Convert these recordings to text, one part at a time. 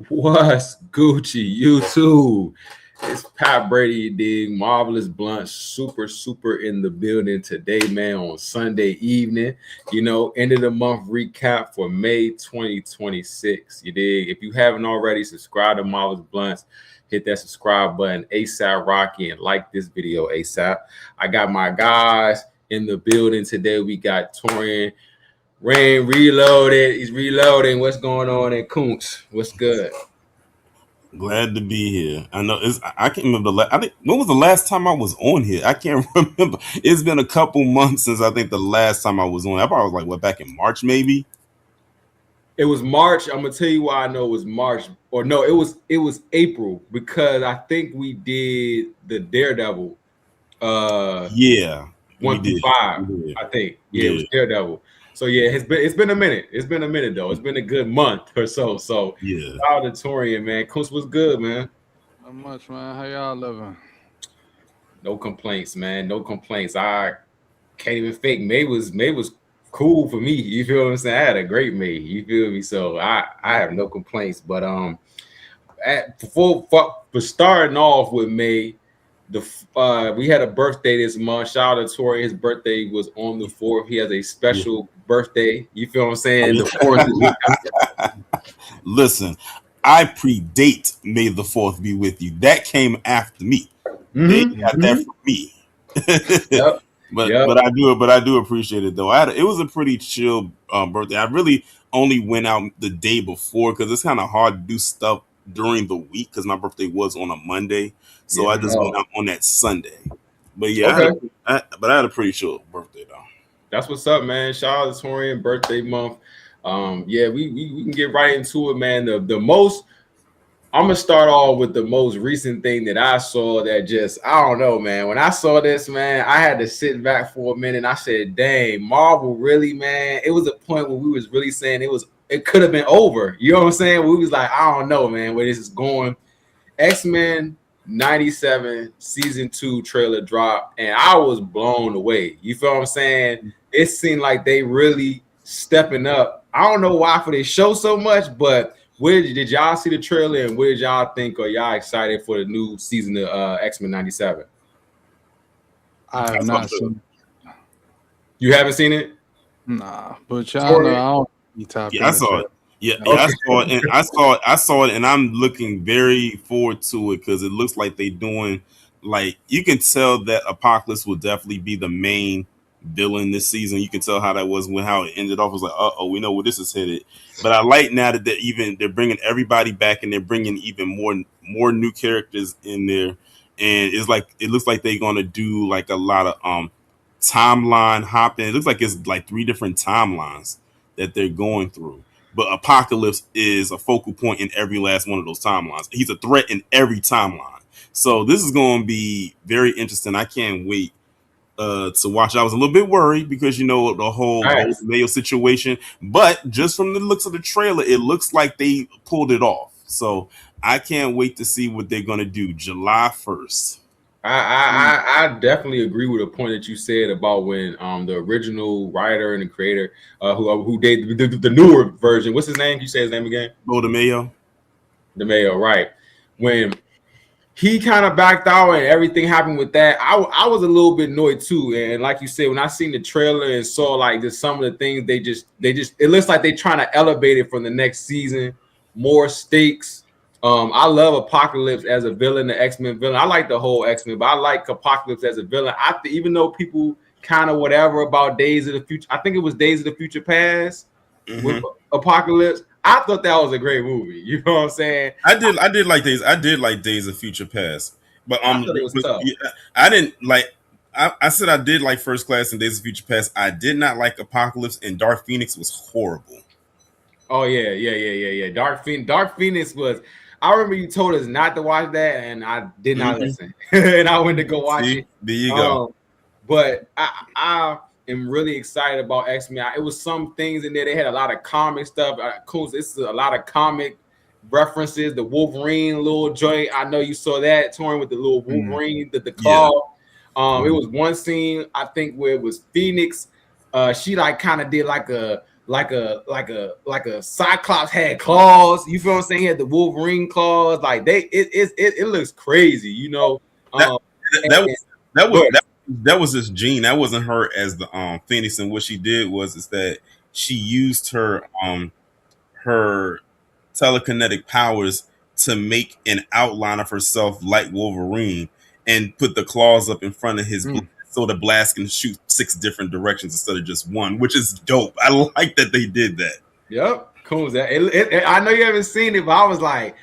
What's Gucci? YouTube. It's Pat Brady, you dig? Marvelous Bluntz, super in the building today, man, on Sunday evening. End of the month recap for May 2026. You dig? If you haven't already, subscribe to Marvelous Blunts. Hit that subscribe button ASAP Rocky and like this video ASAP. I got my guys in the building today. We got Torian Rain reloaded. He's reloading. What's going on in Koontz? What's good? Glad to be here. I know I can't remember. I think when was the last time I was on here? I can't remember. It's been a couple months since I think the last time I was on. I probably was like back in March maybe. It was March. I'm gonna tell you why I know it was March. Or no, it was April because I think we did the Daredevil. Yeah, 1 through 5. I think. Yeah, it was Daredevil. So yeah, it's been a minute. It's been a minute though. It's been a good month or so. So yeah, Auditorium, man. Coach was good, man. Not much, man. How y'all living? No complaints, man. No complaints. I can't even fake. May was cool for me. You feel what I'm saying? I had a great May. You feel me? So I have no complaints. But for starting off with May, we had a birthday this month. Shout out to Tori. His birthday was on the 4th. He has a special birthday. You feel what I'm saying? The 4th. Listen, I predate May the 4th be with you. That came after me. They got that from me. Yep. But I do appreciate it though. It was a pretty chill birthday. I really only went out the day before because it's kind of hard to do stuff during the week because my birthday was on a Monday, so I just went out on that Sunday. But yeah, I had a pretty chill birthday though. That's what's up, man. Shout out to Torian, birthday month. Yeah, we can get right into it, man. The most I'm gonna start off with the most recent thing that I saw that just I don't know, man. When I saw this, man, I had to sit back for a minute. And I said, "Dang, Marvel, really, man." It was a point where we was really saying it could have been over. You know what I'm saying? We was like, I don't know, man, where this is going. X-Men 97 season 2 trailer drop, and I was blown away. You feel what I'm saying? It seemed like they really stepping up. I don't know why for they show so much, but where did y'all see the trailer and where did y'all think? Are y'all excited for the new season of X-Men 97? I have not seen it. You haven't seen it? Nah, but y'all know I don't be topping. Yeah, I saw it. Yeah, I saw it, and I saw it, and I'm looking very forward to it because it looks like they doing like you can tell that Apocalypse will definitely be the main villain this season. You can tell how that was when how it ended off. It was like, we know where this is headed. But I like now that they're bringing everybody back and they're bringing even more new characters in there. And it's like it looks like they're gonna do like a lot of timeline hopping. It looks like it's like 3 different timelines that they're going through. But Apocalypse is a focal point in every last one of those timelines. He's a threat in every timeline. So this is going to be very interesting. I can't wait to watch. I was a little bit worried because the whole Mayo situation, but just from the looks of the trailer, it looks like they pulled it off. So I can't wait to see what they're going to do July 1st. I definitely agree with the point that you said about when the original writer and the creator who did the newer version. What's his name? Can you say his name again? DeMayo. DeMayo, right? When he kind of backed out and everything happened with that, I was a little bit annoyed too. And like you said, when I seen the trailer and saw like just some of the things they just it looks like they're trying to elevate it from the next season, more stakes. I love Apocalypse as a villain, the X-Men villain. I like the whole X-Men, but I like Apocalypse as a villain. Even though people kind of whatever about Days of the Future, I think it was Days of the Future Past with Apocalypse. I thought that was a great movie. You know what I'm saying? I did like Days. I did like Days of Future Past, but I thought it was tough. I didn't like. I said I did like First Class and Days of Future Past. I did not like Apocalypse, and Dark Phoenix was horrible. Oh yeah. Dark Phoenix was. I remember you told us not to watch that, and I did not listen. And I went to go watch it. There you go. But I am really excited about X-Men. It was some things in there. They had a lot of comic stuff. Cool. This is a lot of comic references. The Wolverine little joint. I know you saw that touring with the little Wolverine, the claw. Yeah. It was one scene I think where it was Phoenix. She like kind of did like a like a Cyclops had claws. You feel what I'm saying? He had the Wolverine claws. Like it looks crazy, you know. That And, that was that was but that was his gene. That wasn't her as the Phoenix. And what she did was is that she used her telekinetic powers to make an outline of herself like Wolverine and put the claws up in front of his blast so the blast can shoot 6 different directions instead of just one, which is dope. I like that they did that. yep, cool. I know you haven't seen it, but I was like,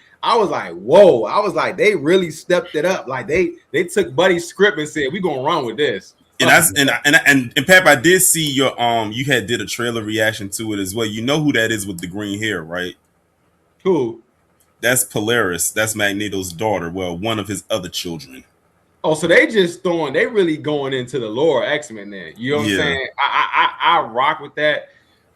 whoa! I was like, they really stepped it up. Like they took Buddy's script and said, "We gonna run with this." And Pep, I did see your you had did a trailer reaction to it as well. You know who that is with the green hair, right? Who? That's Polaris. That's Magneto's daughter. Well, one of his other children. Oh, so they really going into the lore of X-Men then. You know what I'm saying? I rock with that.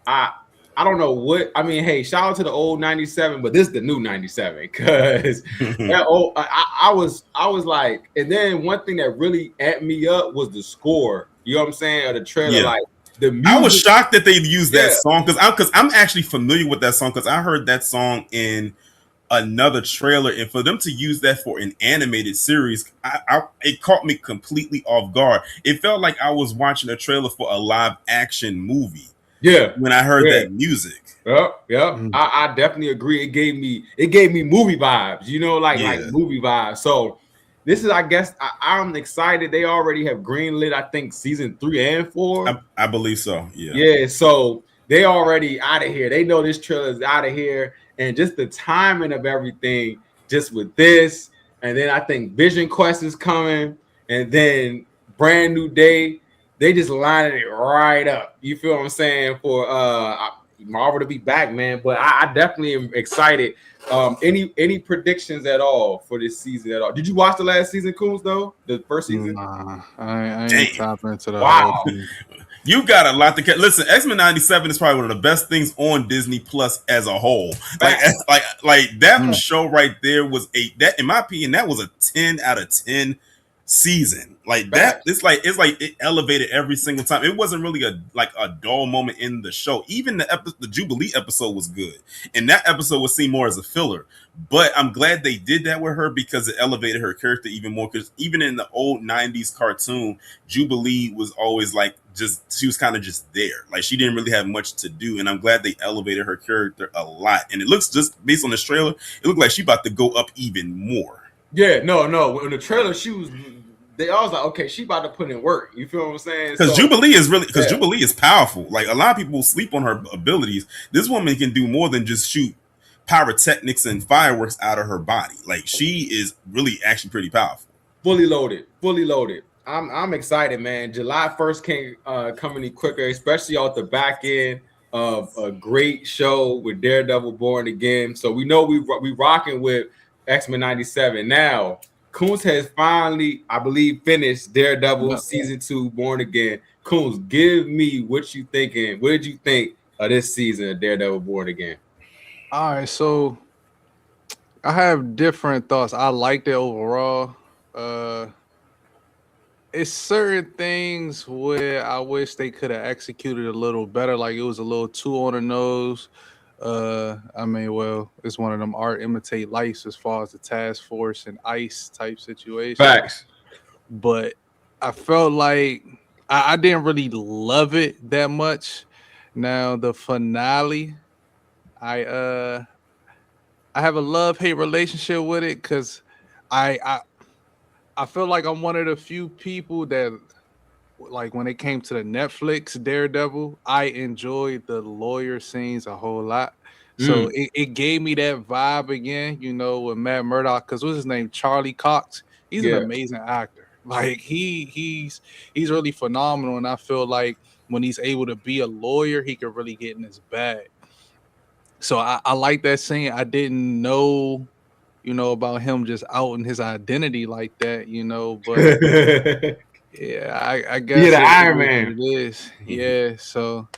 I don't know what I mean. Hey, shout out to the old 97, but this is the new 97 because I was like, and then one thing that really amped me up was the score. You know what I'm saying? Of the trailer, like the music. I was shocked that they used that song because I'm actually familiar with that song because I heard that song in another trailer, and for them to use that for an animated series, it caught me completely off guard. It felt like I was watching a trailer for a live action movie. Yeah, when I heard that music. Yep. I definitely agree. It gave me movie vibes. You know, like movie vibes. So this is, I guess, I'm excited. They already have greenlit, I think, season 3 and 4. I believe so. Yeah. So they already out of here. They know this trailer is out of here, and just the timing of everything, just with this, and then I think Vision Quest is coming, and then Brand New Day. They just lined it right up. You feel what I'm saying? For Marvel to be back, man. But I definitely am excited. Any predictions at all for this season at all? Did you watch the last season, Coons, though? The first season? Nah, I ain't tapping into the wow. You got a lot to catch. Listen, X-Men 97 is probably one of the best things on Disney Plus as a whole. Like that show right there was that in my opinion, that was a 10 out of 10 season. Like that, it's like it elevated every single time. It wasn't really a dull moment in the show. Even the Jubilee episode was good, and that episode was seen more as a filler. But I'm glad they did that with her because it elevated her character even more. Because even in the old 90s cartoon, Jubilee was always she was kind of just there. Like she didn't really have much to do. And I'm glad they elevated her character a lot. And it looks, just based on this trailer, it looked like she about to go up even more. Yeah, no. In the trailer, they all was like, okay, she about to put in work. You feel what I'm saying? Because Jubilee is powerful. Like a lot of people sleep on her abilities. This woman can do more than just shoot pyrotechnics and fireworks out of her body. Like she is really actually pretty powerful. Fully loaded. I'm excited, man. July 1st can't come any quicker, especially off the back end of a great show with Daredevil Born Again. So we know we rocking with X-Men 97 now. Coons has finally, I believe, finished Daredevil season 2 Born Again. Coons, give me what you thinking. What did you think of this season of Daredevil Born Again? All right, so I have different thoughts. I liked it overall. It's certain things where I wish they could have executed a little better. Like it was a little too on the nose. I mean, well, it's one of them art imitate life as far as the task force and ice type situation. Facts. But I felt like I didn't really love it that much. Now the finale, I have a love-hate relationship with it because I feel like I'm one of the few people that, like, when it came to the Netflix Daredevil, I enjoyed the lawyer scenes a whole lot. So it gave me that vibe again, you know, with Matt Murdock, because what's his name? Charlie Cox. He's an amazing actor. Like he's really phenomenal. And I feel like when he's able to be a lawyer, he can really get in his bag. So I like that scene. I didn't know, you know, about him just outing his identity like that, you know, but yeah, I guess the Iron Man. It is. Yeah. So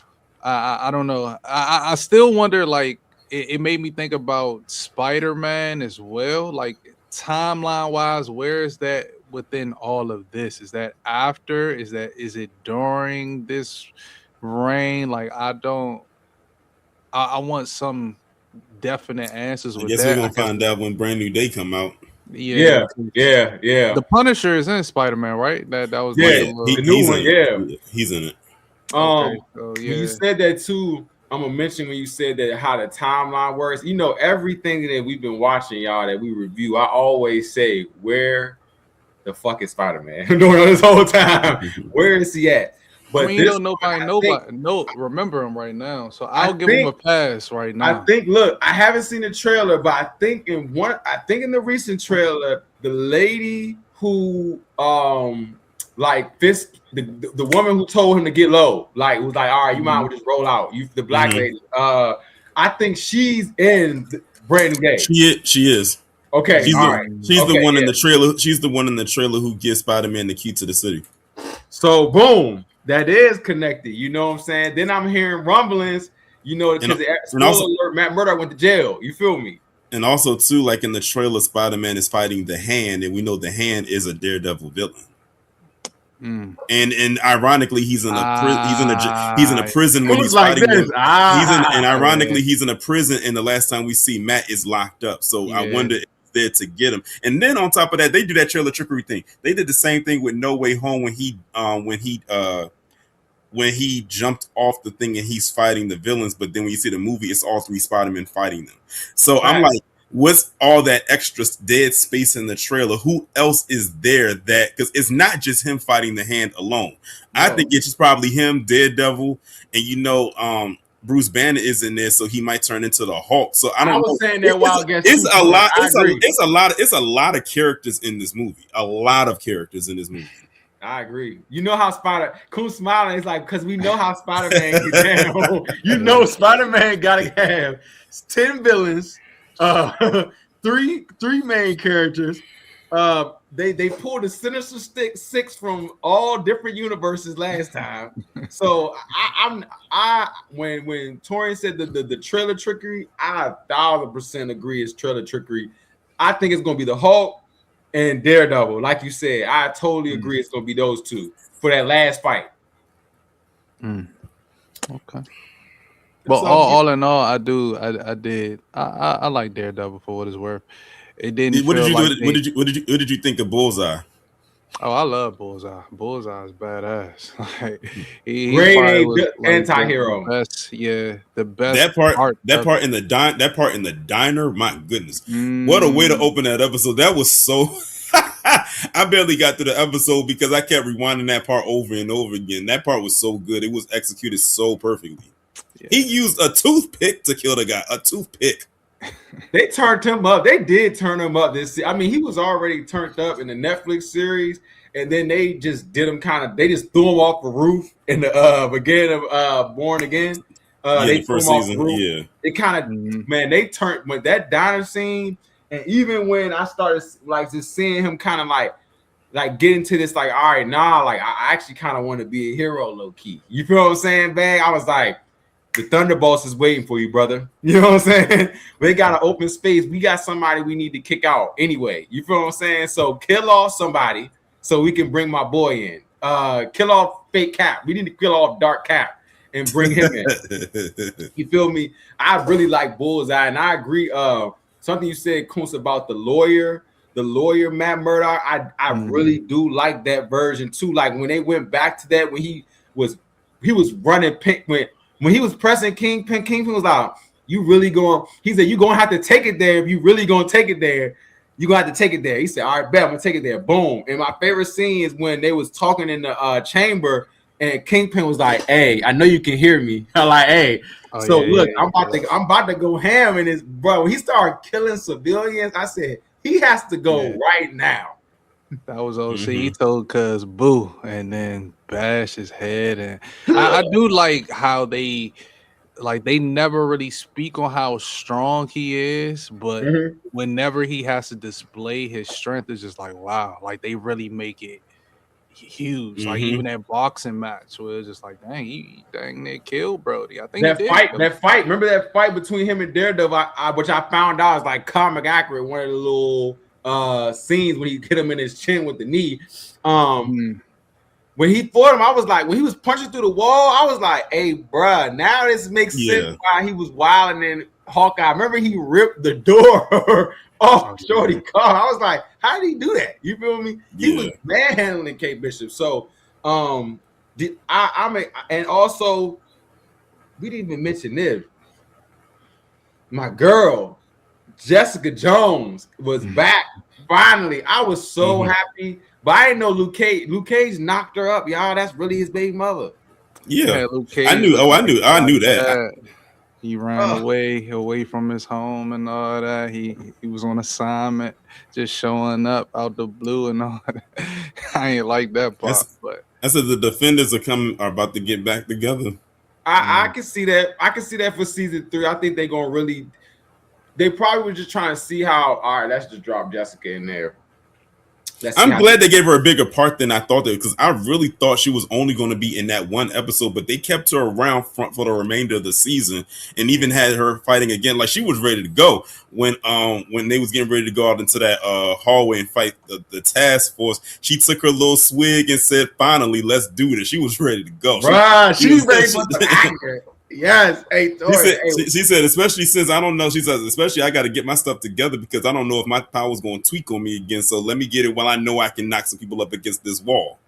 I don't know. I still wonder, like, it made me think about Spider-Man as well. Like timeline wise, where is that within all of this? Is that after? Is it during this reign? Like I don't I want some definite answers I with guess we're that. gonna find out when Brand New Day come out. Yeah, Yeah. the Punisher is in Spider-Man, right? That was like Yeah, a Yeah, the little. new he's one. in Yeah. it. He's in it. Okay, Um, so when you yeah. said that too, I'm gonna mention when you said that how the timeline works. You know, everything that we've been watching, y'all, that we review, I always say, where the fuck is Spider-Man during this whole time? Where is he at? I But mean, this don't one, remember him right now. So I I'll give him a think, pass right I now. think. Look, I haven't seen the trailer, but I think in the recent trailer, the lady who, like this, the woman who told him to get low, like was like, all right, you might as well just roll out. You, the black lady. I think she's in Brand New Day. She is. Okay, all right, She's the okay, one in yeah. the trailer. She's the one in the trailer who gives Spider-Man the key to the city. So boom, that is connected. You know what I'm saying? Then I'm hearing rumblings. You know, because And spoiler also, alert, Matt Murdock went to jail. You feel me? and also too, like in the trailer, Spider-Man is fighting the Hand, and we know the Hand is a Daredevil villain. And ironically, he's in a prison when Who's he's like fighting this? them. Ah, Ironically, he's in a prison, and the last time we see Matt is locked up. So I Yeah. wonder if they're there to get him. And then on top of that, they do that trailer trickery thing. They did the same thing with No Way Home when he jumped off the thing and he's fighting the villains, but then when you see the movie, it's all three Spider-Men fighting them. So I'm like, what's all that extra dead space in the trailer? Who else is there that, because it's not just him fighting the Hand alone. No. I think it's just probably him, Daredevil, and Bruce Banner is in there, so he might turn into the Hulk. So I don't know. Saying that while it's a lot. It's a lot of characters in this movie. A lot of characters in this movie. I agree. You know how Cool smiling is like, because we know how Spider-Man gets down. You know Spider-Man gotta have 10 villains, three main characters. They pulled the Sinister Six from all different universes last time. So when Torian said the trailer trickery, I 1,000% agree it's trailer trickery. I think it's gonna be the Hulk and Daredevil. Like you said, I totally agree it's gonna be those two for that last fight. Okay. But all in all, I like Daredevil for what it's worth. It didn't. What did you think of Bullseye? Oh, I love Bullseye. Bullseye is badass. Like he's great like anti-hero. The best. That part in the diner. My goodness, what a way to open that episode. That was so. I barely got through the episode because I kept rewinding that part over and over again. That part was so good. It was executed so perfectly. Yeah. He used a toothpick to kill the guy. A toothpick. They turned him up. They did turn him up this. I mean, he was already turned up in the Netflix series, and then they just did him they just threw him off the roof in the beginning of Born Again. They threw him off the roof. Yeah. It kind of man, they turned when that diner scene, and even when I started like just seeing him kind of like get into this, like, all right, like I actually kind of want to be a hero low key. You feel what I'm saying, Bang? I was like, the Thunderbolts is waiting for you, brother. You know what I'm saying? They got an open space. We got somebody we need to kick out anyway. You feel what I'm saying? So kill off somebody so we can bring my boy in. Kill off fake Cap. We need to kill off Dark Cap and bring him in. You feel me? I really like Bullseye, and I agree. Something you said, Kunz, about the lawyer Matt Murdock. I really do like that version too. Like when they went back to that, when he was running pink when he was pressing Kingpin was like, you really going, he said, you're going to have to take it there. If you really going to take it there, you're going to have to take it there. He said, all right, bet, I'm going to take it there. Boom. And my favorite scene is when they was talking in the chamber and Kingpin was like, hey, I know you can hear me. I'm like, hey. Look, I'm about to go ham in this, bro. When he started killing civilians, I said, he has to go right now. That was OC. He told Cuz boo and then bash his head. And I do like how they never really speak on how strong he is, but whenever he has to display his strength, it's just like, wow, like they really make it huge. Like even that boxing match where it's just like, dang, they killed Brody. I think that fight. Remember that fight between him and Daredevil, which I found out is like comic accurate. One of the little scenes when he hit him in his chin with the knee. When when he fought him, I was like, when he was punching through the wall, I was like, hey, bruh, now this makes sense why he was wilding in Hawkeye. I remember he ripped the door off Shorty car. I was like, how did he do that? You feel me? He was manhandling Kate Bishop. So, and also, we didn't even mention this. My girl, Jessica Jones, was back finally. I was so happy. But I didn't know Luke Cage. Luke Cage knocked her up, y'all. That's really his baby mother. Yeah, Luke Cage. I knew that. He ran away from his home and all that. He was on assignment, just showing up out the blue and all that. I ain't like that part. But I said the Defenders are about to get back together. I can see that. I can see that for season 3. I think they're gonna really. They probably were just trying to see how. All right, let's just drop Jessica in there. I'm glad they gave her a bigger part than I thought, because I really thought she was only going to be in that one episode, but they kept her around front for the remainder of the season, and even had her fighting again. Like, she was ready to go when they was getting ready to go out into that hallway and fight the task force. She took her little swig and said, "Finally, let's do this." She was ready to go. Bruh, she was ready for the anger. Yes, she said, especially since I don't know. She says, especially I got to get my stuff together because I don't know if my power's going to tweak on me again. So let me get it while I know I can knock some people up against this wall.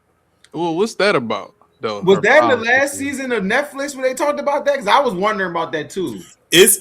Well, what's that about, though? Was that in the last season of Netflix when they talked about that? Because I was wondering about that too.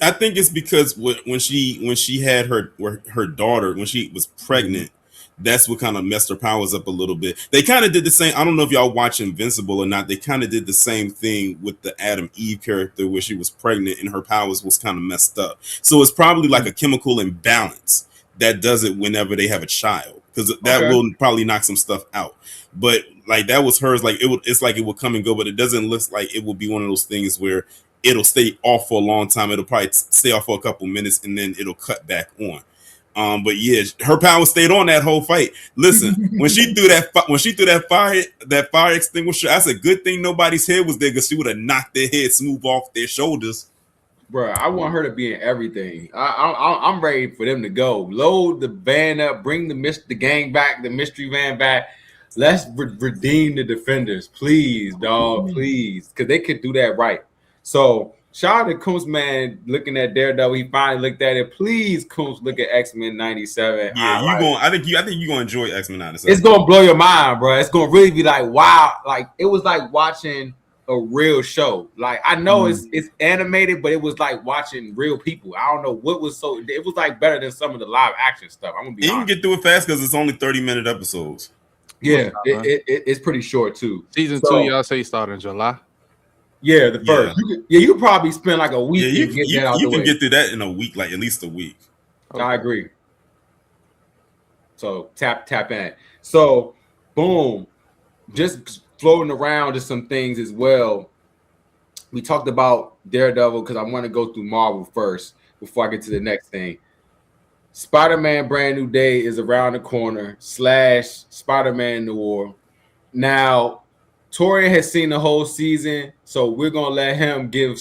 I think it's because when she had her daughter, when she was pregnant. That's what kind of messed her powers up a little bit. They kind of did the same. I don't know if y'all watch Invincible or not. They kind of did the same thing with the Adam Eve character where she was pregnant and her powers was kind of messed up. So it's probably like a chemical imbalance that does it whenever they have a child, because that will probably knock some stuff out. But like that was hers. Like it's like it will come and go, but it doesn't look like it will be one of those things where it'll stay off for a long time. It'll probably stay off for a couple minutes and then it'll cut back on. But yeah, her power stayed on that whole fight. Listen, when she threw that fire extinguisher, that's a good thing nobody's head was there, because she would have knocked their head smooth off their shoulders. Bro, I want her to be in everything. I'm ready for them to go. Load the van up, bring the gang back, the mystery van back. Let's redeem the Defenders, please, dog, please, because they could do that right. So. Shout out to Koontz, man, looking at Daredevil. He finally looked at it. Please, Koontz, look at X-Men 97. Yeah, I think you're gonna enjoy X-Men 97. It's gonna blow your mind, bro. It's gonna really be like, wow. Like, it was like watching a real show. Like, I know it's animated, but it was like watching real people. I don't know what was so. It was like better than some of the live action stuff. I'm gonna be honest. You can get through it fast because it's only 30-minute episodes. Yeah, it's pretty short too. Season 2, y'all say started in July. Yeah, the first. You could probably spend like a week. Yeah, you can get through that in a week, like at least a week. Okay. I agree. So tap in. So boom, just floating around just some things as well. We talked about Daredevil because I want to go through Marvel first before I get to the next thing. Spider-Man Brand New Day is around the corner / Spider-Man Noir. Now, Torian has seen the whole season, so we're gonna let him give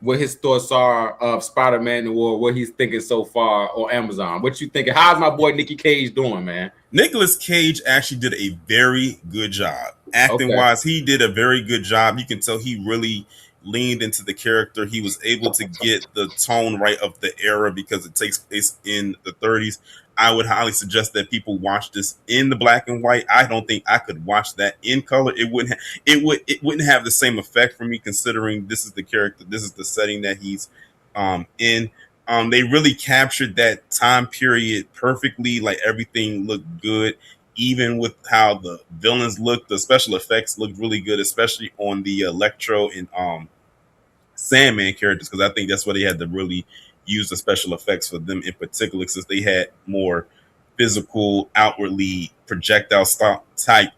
what his thoughts are of Spider-Man Noir, what he's thinking so far on Amazon. What you thinking? How's my boy Nicky Cage doing, man? Nicolas Cage actually did a very good job. Acting wise, he did a very good job. You can tell he really leaned into the character. He was able to get the tone right of the era because it takes place in the 30s. I would highly suggest that people watch this in the black and white. I don't think I could watch that in color. It wouldn't have the same effect for me, considering this is the character, this is the setting that he's in. They really captured that time period perfectly. Like, everything looked good, even with how the villains looked. The special effects looked really good, especially on the Electro and Sandman characters, because I think that's where they had to really use the special effects for them in particular, since they had more physical, outwardly projectile type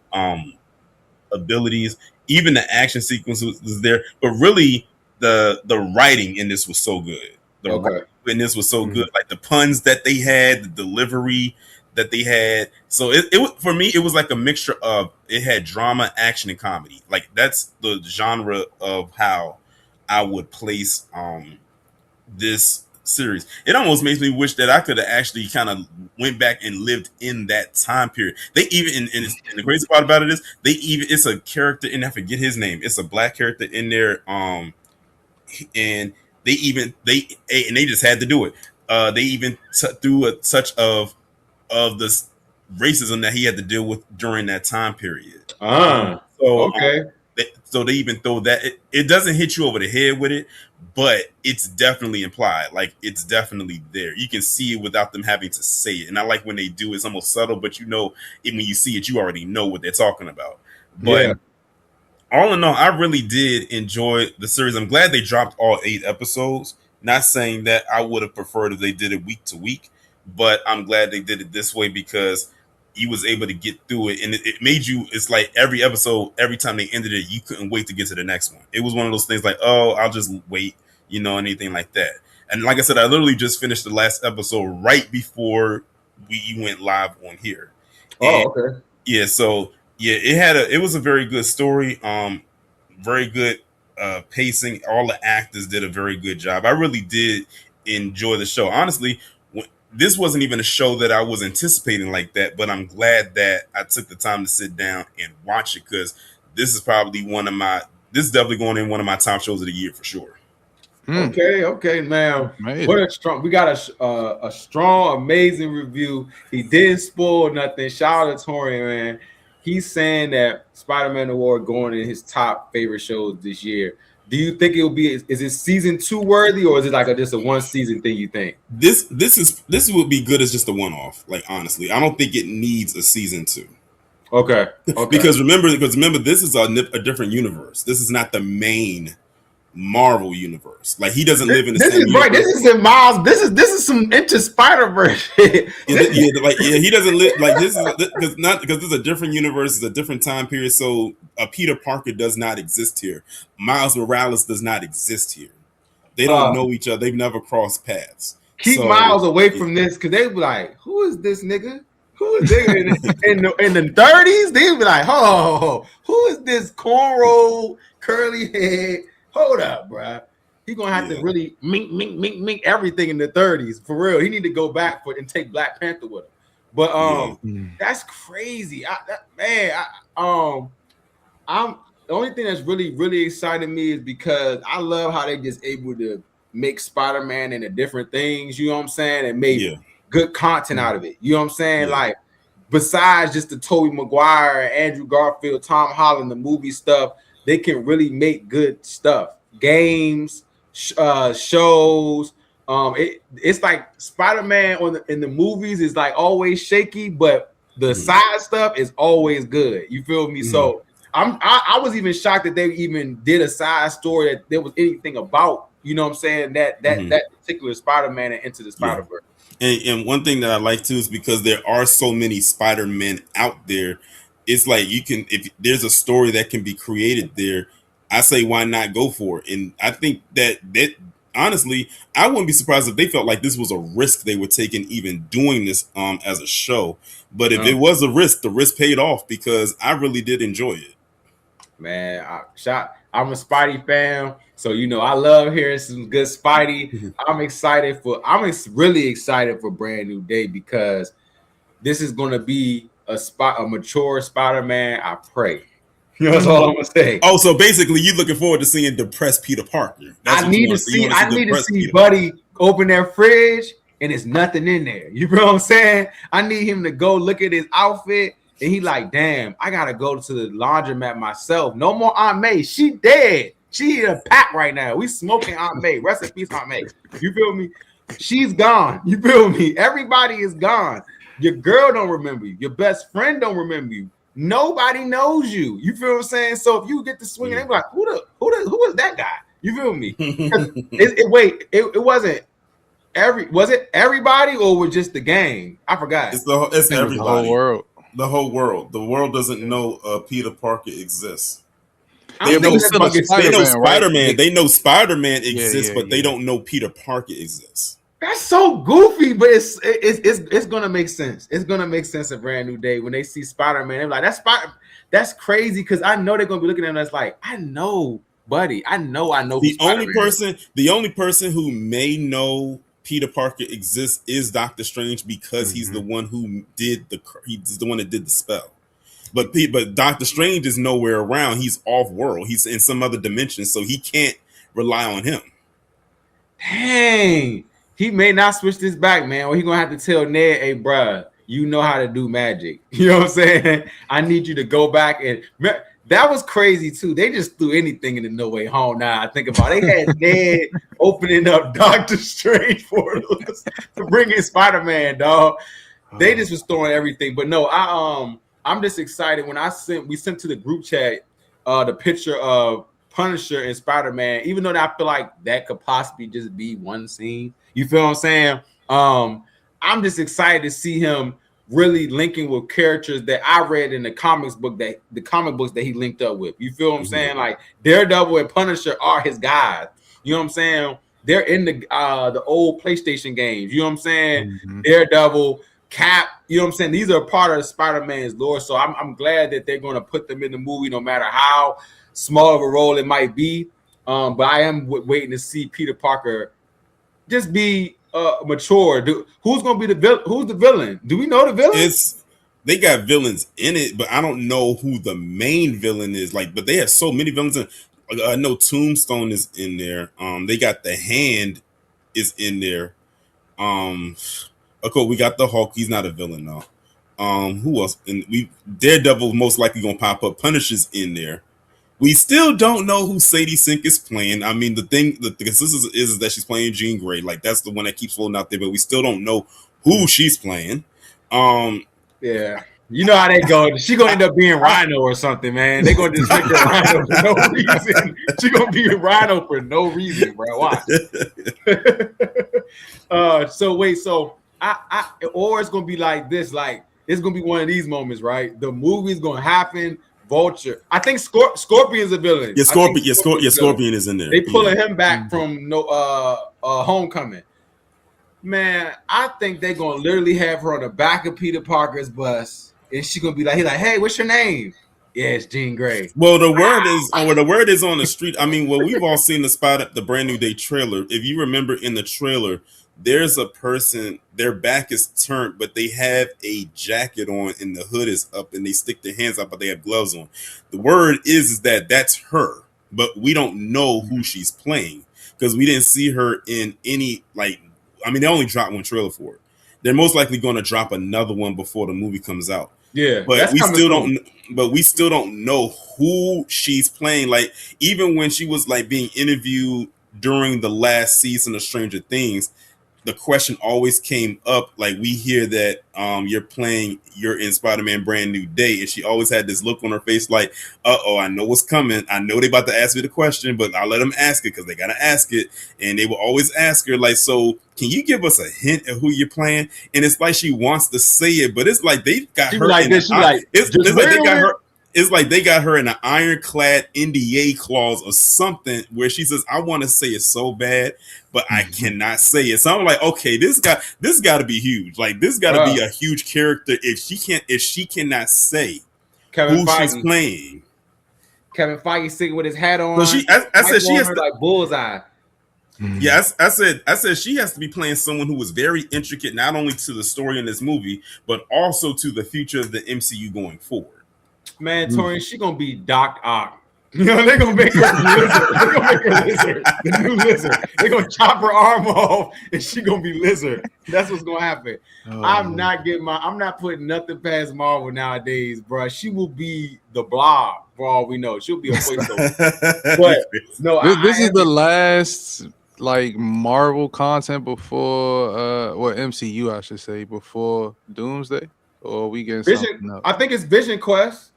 abilities. Even the action sequence was there, but really the writing in this was so good. The writing in this was so good, like the puns that they had, the delivery that they had. So it for me, it was like a mixture of, it had drama, action, and comedy. Like, that's the genre of how I would place this series. It almost makes me wish that I could have actually kind of went back and lived in that time period. They even and the crazy part about it is it's a character and I forget his name. It's a black character in there. And they just had to do it. They even threw a touch of this racism that he had to deal with during that time period. So okay. So they even throw that. It doesn't hit you over the head with it, but it's definitely implied. Like it's definitely there. You can see it without them having to say it. And I like when they do. It's almost subtle, but you know, when you see it, you already know what they're talking about. But Yeah. all in all, I really did enjoy the series. I'm glad they dropped all 8 episodes. Not saying that I would have preferred if they did it week to week, but I'm glad they did it this way because you was able to get through it, and it made you. It's like every episode, every time they ended it, you couldn't wait to get to the next one. It was one of those things like, oh, I'll just wait, anything like that. And like I said, I literally just finished the last episode right before you went live on here. Oh, okay. Yeah, so yeah, it was a very good story. Very good pacing. All the actors did a very good job. I really did enjoy the show. Honestly, this wasn't even a show that I was anticipating like that, but I'm glad that I took the time to sit down and watch it because this is probably this is definitely going in one of my top shows of the year for sure. Okay, man. What a strong. We got a strong, amazing review. He didn't spoil nothing. Shout out to Torian, man. He's saying that Spider-Man Award going in his top favorite shows this year. Do you think it'll be? Is it season 2 worthy, or is it like just a one season thing? You think this would be good as just a one-off? Like honestly, I don't think it needs a season 2. Okay. because remember, this is a different universe. This is not the main Marvel universe. Like he doesn't live in the same universe. Right. This is in Miles. This is some Into Spider-Verse shit. He doesn't live like this is because this is a different universe. It's a different time period. So Peter Parker does not exist here. Miles Morales does not exist here. They don't know each other. They've never crossed paths. Keep Miles away from this because they be like, "Who is this nigga? Who is this in the 30s?" They be like, "Oh, who is this cornrow curly head?" Hold up, bro. He gonna have to really mink everything in the 30s for real. He need to go back and take Black Panther with him. But that's crazy. I'm the only thing that's really exciting me is because I love how they just able to make Spider-Man into different things. You know what I'm saying? And make good content out of it. You know what I'm saying? Yeah. Like besides just the Tobey Maguire, Andrew Garfield, Tom Holland, the movie stuff. They can really make good stuff, games, shows. It's like Spider-Man in the movies is like always shaky, but the side stuff is always good. You feel me? So I was even shocked that they even did a side story that there was anything about. You know what I'm saying? That particular Spider-Man and Into the Spider-Verse. And one thing that I like too is because there are so many Spider-Men out there. It's like if there's a story that can be created there, I say why not go for it? And I think that honestly, I wouldn't be surprised if they felt like this was a risk they were taking even doing this as a show. But if it was a risk, the risk paid off because I really did enjoy it. Man, I'm a Spidey fan, so I love hearing some good Spidey. I'm really excited for Brand New Day because this is going to be a mature Spider-Man. I pray. That's all I'm gonna say. Oh, so basically, you're looking forward to seeing depressed Peter Parker. I need to see Buddy open that fridge and there's nothing in there. You know what I'm saying? I need him to go look at his outfit and he like, damn, I gotta go to the laundromat myself. No more Aunt May. She dead. She in a pack right now. We smoking Aunt May. Rest in peace, Aunt May. You feel me? She's gone. You feel me? Everybody is gone. Your girl don't remember you. Your best friend don't remember you. Nobody knows you. You feel what I'm saying? So if you get to swing, they be like, who is that guy? You feel me? It wasn't was it everybody or was just the gang? I forgot. It's everybody. The whole world. The whole world. The world doesn't know Peter Parker exists. They know Spider-Man. Right? They know Spider-Man exists, but they don't know Peter Parker exists. That's so goofy, but it's gonna make sense. It's gonna make sense a Brand New Day when they see Spider-Man. They're like, that's crazy because I know they're gonna be looking at us like, I know, buddy. I know. The only person who may know Peter Parker exists is Doctor Strange because he's the one who he's the one that did the spell. But Doctor Strange is nowhere around. He's off world. He's in some other dimension, so he can't rely on him. Dang, he may not switch this back, man. Or he gonna have to tell Ned, "Hey, bruh, you know how to do magic." You know what I'm saying? I need you to go back and. That was crazy too. They just threw anything in the No Way Home. Now I think about it. They had Ned opening up Doctor Strange portals to bring in Spider-Man, dog. They just was throwing everything. But no, I'm just excited when we sent to the group chat the picture of Punisher and Spider-Man, even though I feel like that could possibly just be one scene. You feel what I'm saying? I'm just excited to see him really linking with characters that I read in the comic books that he linked up with. You feel what I'm saying? Like Daredevil and Punisher are his guys. You know what I'm saying? They're in the old PlayStation games. You know what I'm saying? Daredevil, Cap. You know what I'm saying? These are part of Spider-Man's lore. So I'm glad that they're going to put them in the movie, no matter how small of a role it might be. But I am waiting to see Peter Parker just be mature. Who's gonna be the villain? Who's the villain? Do we know the villain? They got villains in it, but I don't know who the main villain is. Like, but they have so many villains. I know Tombstone is in there. They got the Hand is in there. Okay, we got the Hulk. He's not a villain though. Who else? And Daredevil most likely gonna pop up. Punisher's in there. We still don't know who Sadie Sink is playing. I mean, the consensus is that she's playing Jean Grey. Like, that's the one that keeps floating out there, but we still don't know who she's playing. Yeah. You know how they go. She gonna end up being Rhino or something, man. They gonna just make her Rhino for no reason. She gonna be a Rhino for no reason, bro. Watch. So or it's gonna be like this. Like, it's gonna be one of these moments, right? The movie's gonna happen. Vulture. I think Scorpion's a villain. Yeah, Scorpion is in there. They pulling him back from Homecoming. Man, I think they're gonna literally have her on the back of Peter Parker's bus, and she's gonna be like, "Hey, what's your name?" Yeah, it's Jean Grey. Well, the word is on the street. I mean, we've all seen the Brand New Day trailer. If you remember in the trailer, there's a person, their back is turned, but they have a jacket on and the hood is up and they stick their hands up, but they have gloves on. The word is that that's her, but we don't know who she's playing because we didn't see her in any, they only dropped one trailer for it. They're most likely going to drop another one before the movie comes out. Yeah, but we still don't know who she's playing. Like, even when she was being interviewed during the last season of Stranger Things, the question always came up, we hear that you're in Spider-Man Brand New Day, and she always had this look on her face like, I know what's coming. I know they about to ask me the question, but I'll let them ask it because they gotta ask it. And they will always ask her, so can you give us a hint of who you're playing? And it's like she wants to say it, but it's like they've got her in it's like they got her in an ironclad NDA clause or something where she says, I want to say it so bad, but I cannot say it. So I'm like, okay, this got to be huge. Like, this got to be a huge character if she cannot say who she's playing. Kevin Feige sitting with his hat on. So I said she has to, like bullseye. Yes, I said she has to be playing someone who is very intricate, not only to the story in this movie, but also to the future of the MCU going forward. Man, Torian, she gonna be Doc Ock. You know, they're gonna make her Lizard. They're gonna make her Lizard, the new Lizard. They're gonna chop her arm off, and she gonna be Lizard. That's what's gonna happen. I'm not putting nothing past Marvel nowadays, bro. She will be the Blob for all we know. She'll be a voiceover. But no, this is the last Marvel content before MCU, I should say, before Doomsday, or we get something else? I think it's Vision Quest.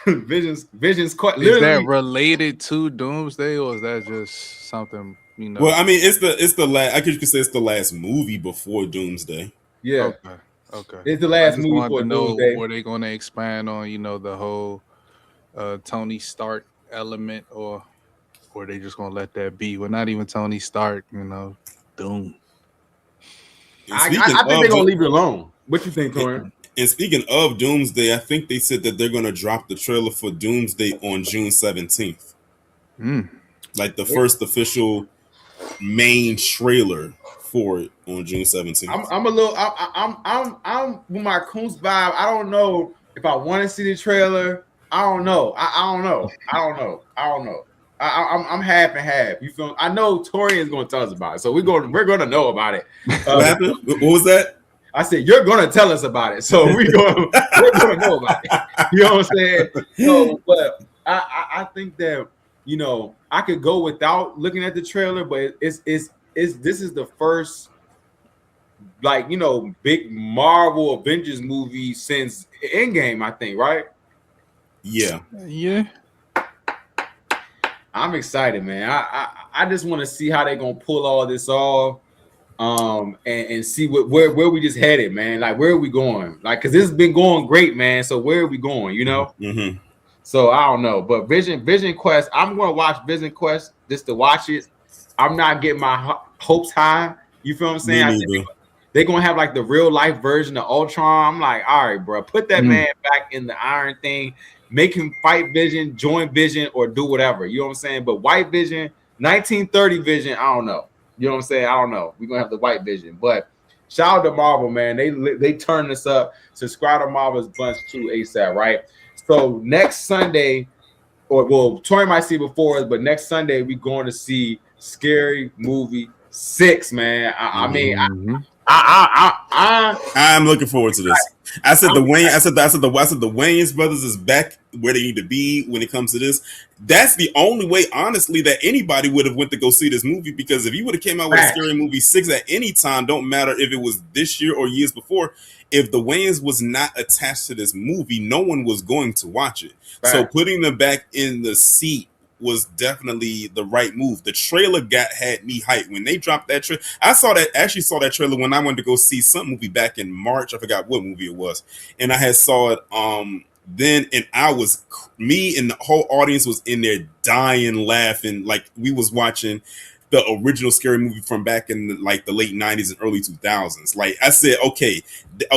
Vision's Quest. Is that related to Doomsday, or is that just something Well, I mean, it's the last. I could say it's the last movie before Doomsday. Yeah. Okay. It's the last movie before Doomsday. Were they going to expand on the whole Tony Stark element, or are they just going to let that be? Well, not even Tony Stark. Doom. I think they're going to leave it alone. What you think, Torian? And speaking of Doomsday, I think they said that they're going to drop the trailer for Doomsday on June 17th. Like the first official main trailer for it on June 17th. I'm a little. I'm with my Coons vibe. I don't know if I want to see the trailer. I don't know. I don't know. I don't know. I don't know. I'm half and half. You feel? I know Torian's going to tell us about it, so we're going to know about it. What happened? What was that? I said you're going to tell us about it, so we're going to know about it. You know what I'm saying? So, but I think that I could go without looking at the trailer, but this is the first big Marvel Avengers movie since Endgame, I think, right? Yeah. I'm excited, man. I just want to see how they're gonna pull all this off, and see where we just headed, man. Like, where are we going? Like, because this has been going great, man. So where are we going? Mm-hmm. So I don't know, but Vision Quest. I'm gonna watch Vision Quest just to watch it. I'm not getting my hopes high. You feel what I'm saying? I think they're gonna have like the real life version of Ultron. I'm like, all right, bro, put that man back in the Iron thing, make him fight Vision, join Vision, or do whatever. You know what I'm saying? But White Vision, 1930 Vision, I don't know. You know what I'm saying? I don't know. We're gonna have the White Vision, but shout out to Marvel, man. They turn this up. Subscribe to Marvel's Bluntz 2 ASAP, right? So next Sunday, Tori might see before us, but next Sunday we're going to see Scary Movie 6, man. I mean, I'm looking forward to this. I said the Wayans brothers is back where they need to be when it comes to this. That's the only way, honestly, that anybody would have went to go see this movie, because if you would have came out with a Scary Movie 6 at any time, don't matter if it was this year or years before, if the Wayans was not attached to this movie, no one was going to watch it. Right. So putting them back in the seat was definitely the right move. The trailer had me hyped when they dropped that trailer. I saw that trailer when I went to go see some movie back in March. I forgot what movie it was, and I had saw it then, and me and the whole audience was in there dying laughing like we was watching the original Scary Movie from back in the late 90s and early 2000s. Like, I said, okay,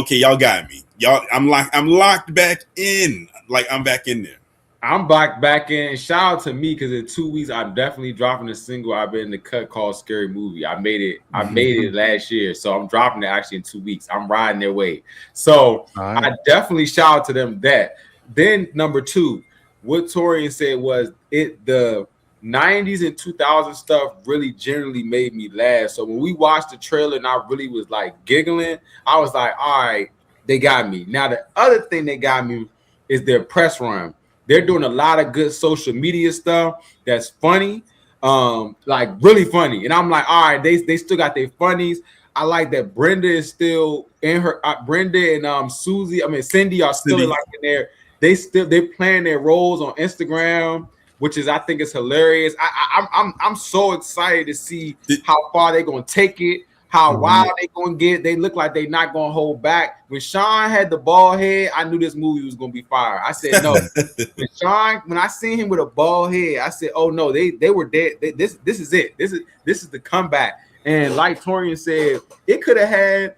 y'all got me. I'm locked back in. Like, I'm back in there. I'm back in. Shout out to me, because in 2 weeks I'm definitely dropping a single I've been in the cut called Scary Movie. I made it last year, so I'm dropping it actually in 2 weeks. I'm riding their way. So right. I definitely shout out to them that. Then number two, what Torian said was the 90s and 2000s stuff really generally made me laugh. So when we watched the trailer and I really was like giggling, I was like, all right, they got me. Now the other thing they got me is their press run. They're doing a lot of good social media stuff that's funny, like really funny. And I'm like, all right, they still got their funnies. I like that Brenda is still in her. Brenda and Cindy are still like in there. They're playing their roles on Instagram, which is, I think, is hilarious. I'm so excited to see how far they're gonna take it. How wild they gonna get? They look like they're not gonna hold back. When Sean had the bald head, I knew this movie was gonna be fire. I said no. When I seen him with a bald head, I said, oh no, they were dead. This is it. This is the comeback. And like Torian said, it could have had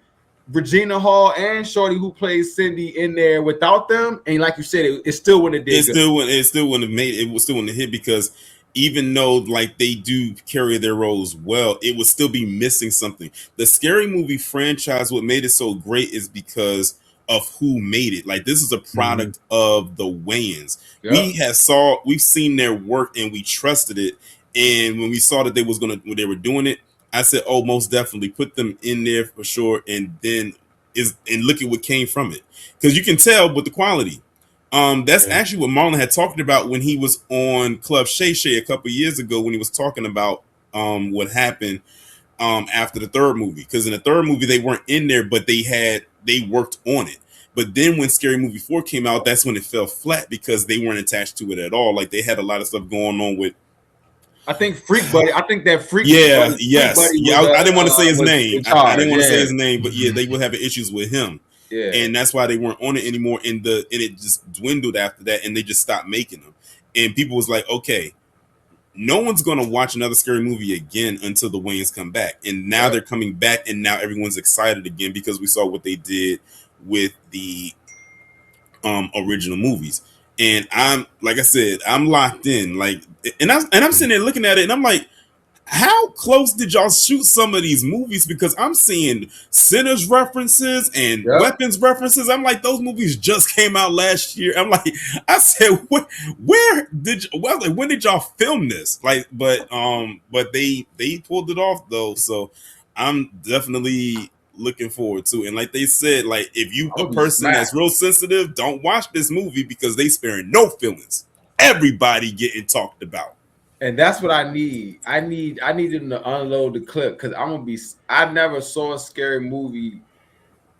Regina Hall and Shorty, who plays Cindy, in there without them. And like you said, it still wouldn't have did. It still wouldn't have made it. It still wouldn't have hit, because even though like they do carry their roles well, it would still be missing something. The Scary Movie franchise, what made it so great is because of who made it. Like, this is a product of the Wayans. Yep. We've seen their work and we trusted it. And when we saw that when they were doing it, I said, oh, most definitely put them in there for sure. And look at what came from it. Because you can tell with the quality. That's actually what Marlon had talked about when he was on Club Shay Shay a couple years ago, when he was talking about what happened after the third movie. Because in the third movie, they weren't in there, but they worked on it. But then when Scary Movie 4 came out, that's when it fell flat, because they weren't attached to it at all. Like, they had a lot of stuff going on with, I think Freak Buddy. I think that Freak. Yeah, Buddy, yes. Freak Buddy yeah. was, I didn't want to say his name. I didn't want to say his name, but yeah, they were having issues with him. Yeah. And that's why they weren't on it anymore. And it just dwindled after that, and they just stopped making them. And people was like, okay, no one's gonna watch another Scary Movie again until the Wayans come back. And now they're coming back, and now everyone's excited again because we saw what they did with the original movies. And I'm, like I said, I'm locked in. Like, and I'm sitting there looking at it, and I'm like, how close did y'all shoot some of these movies? Because I'm seeing Sinners references and Yep. Weapons references. I'm like, those movies just came out last year. I'm like, I said, where did you, well, like, when did y'all film this? Like, but they pulled it off though. So I'm definitely looking forward to it. And like they said, like if you I a would be person that's smacked. real sensitive, don't watch this movie because they sparing no feelings. Everybody getting talked about. And that's what I need. I need them to unload the clip because I'm gonna be. I never saw a scary movie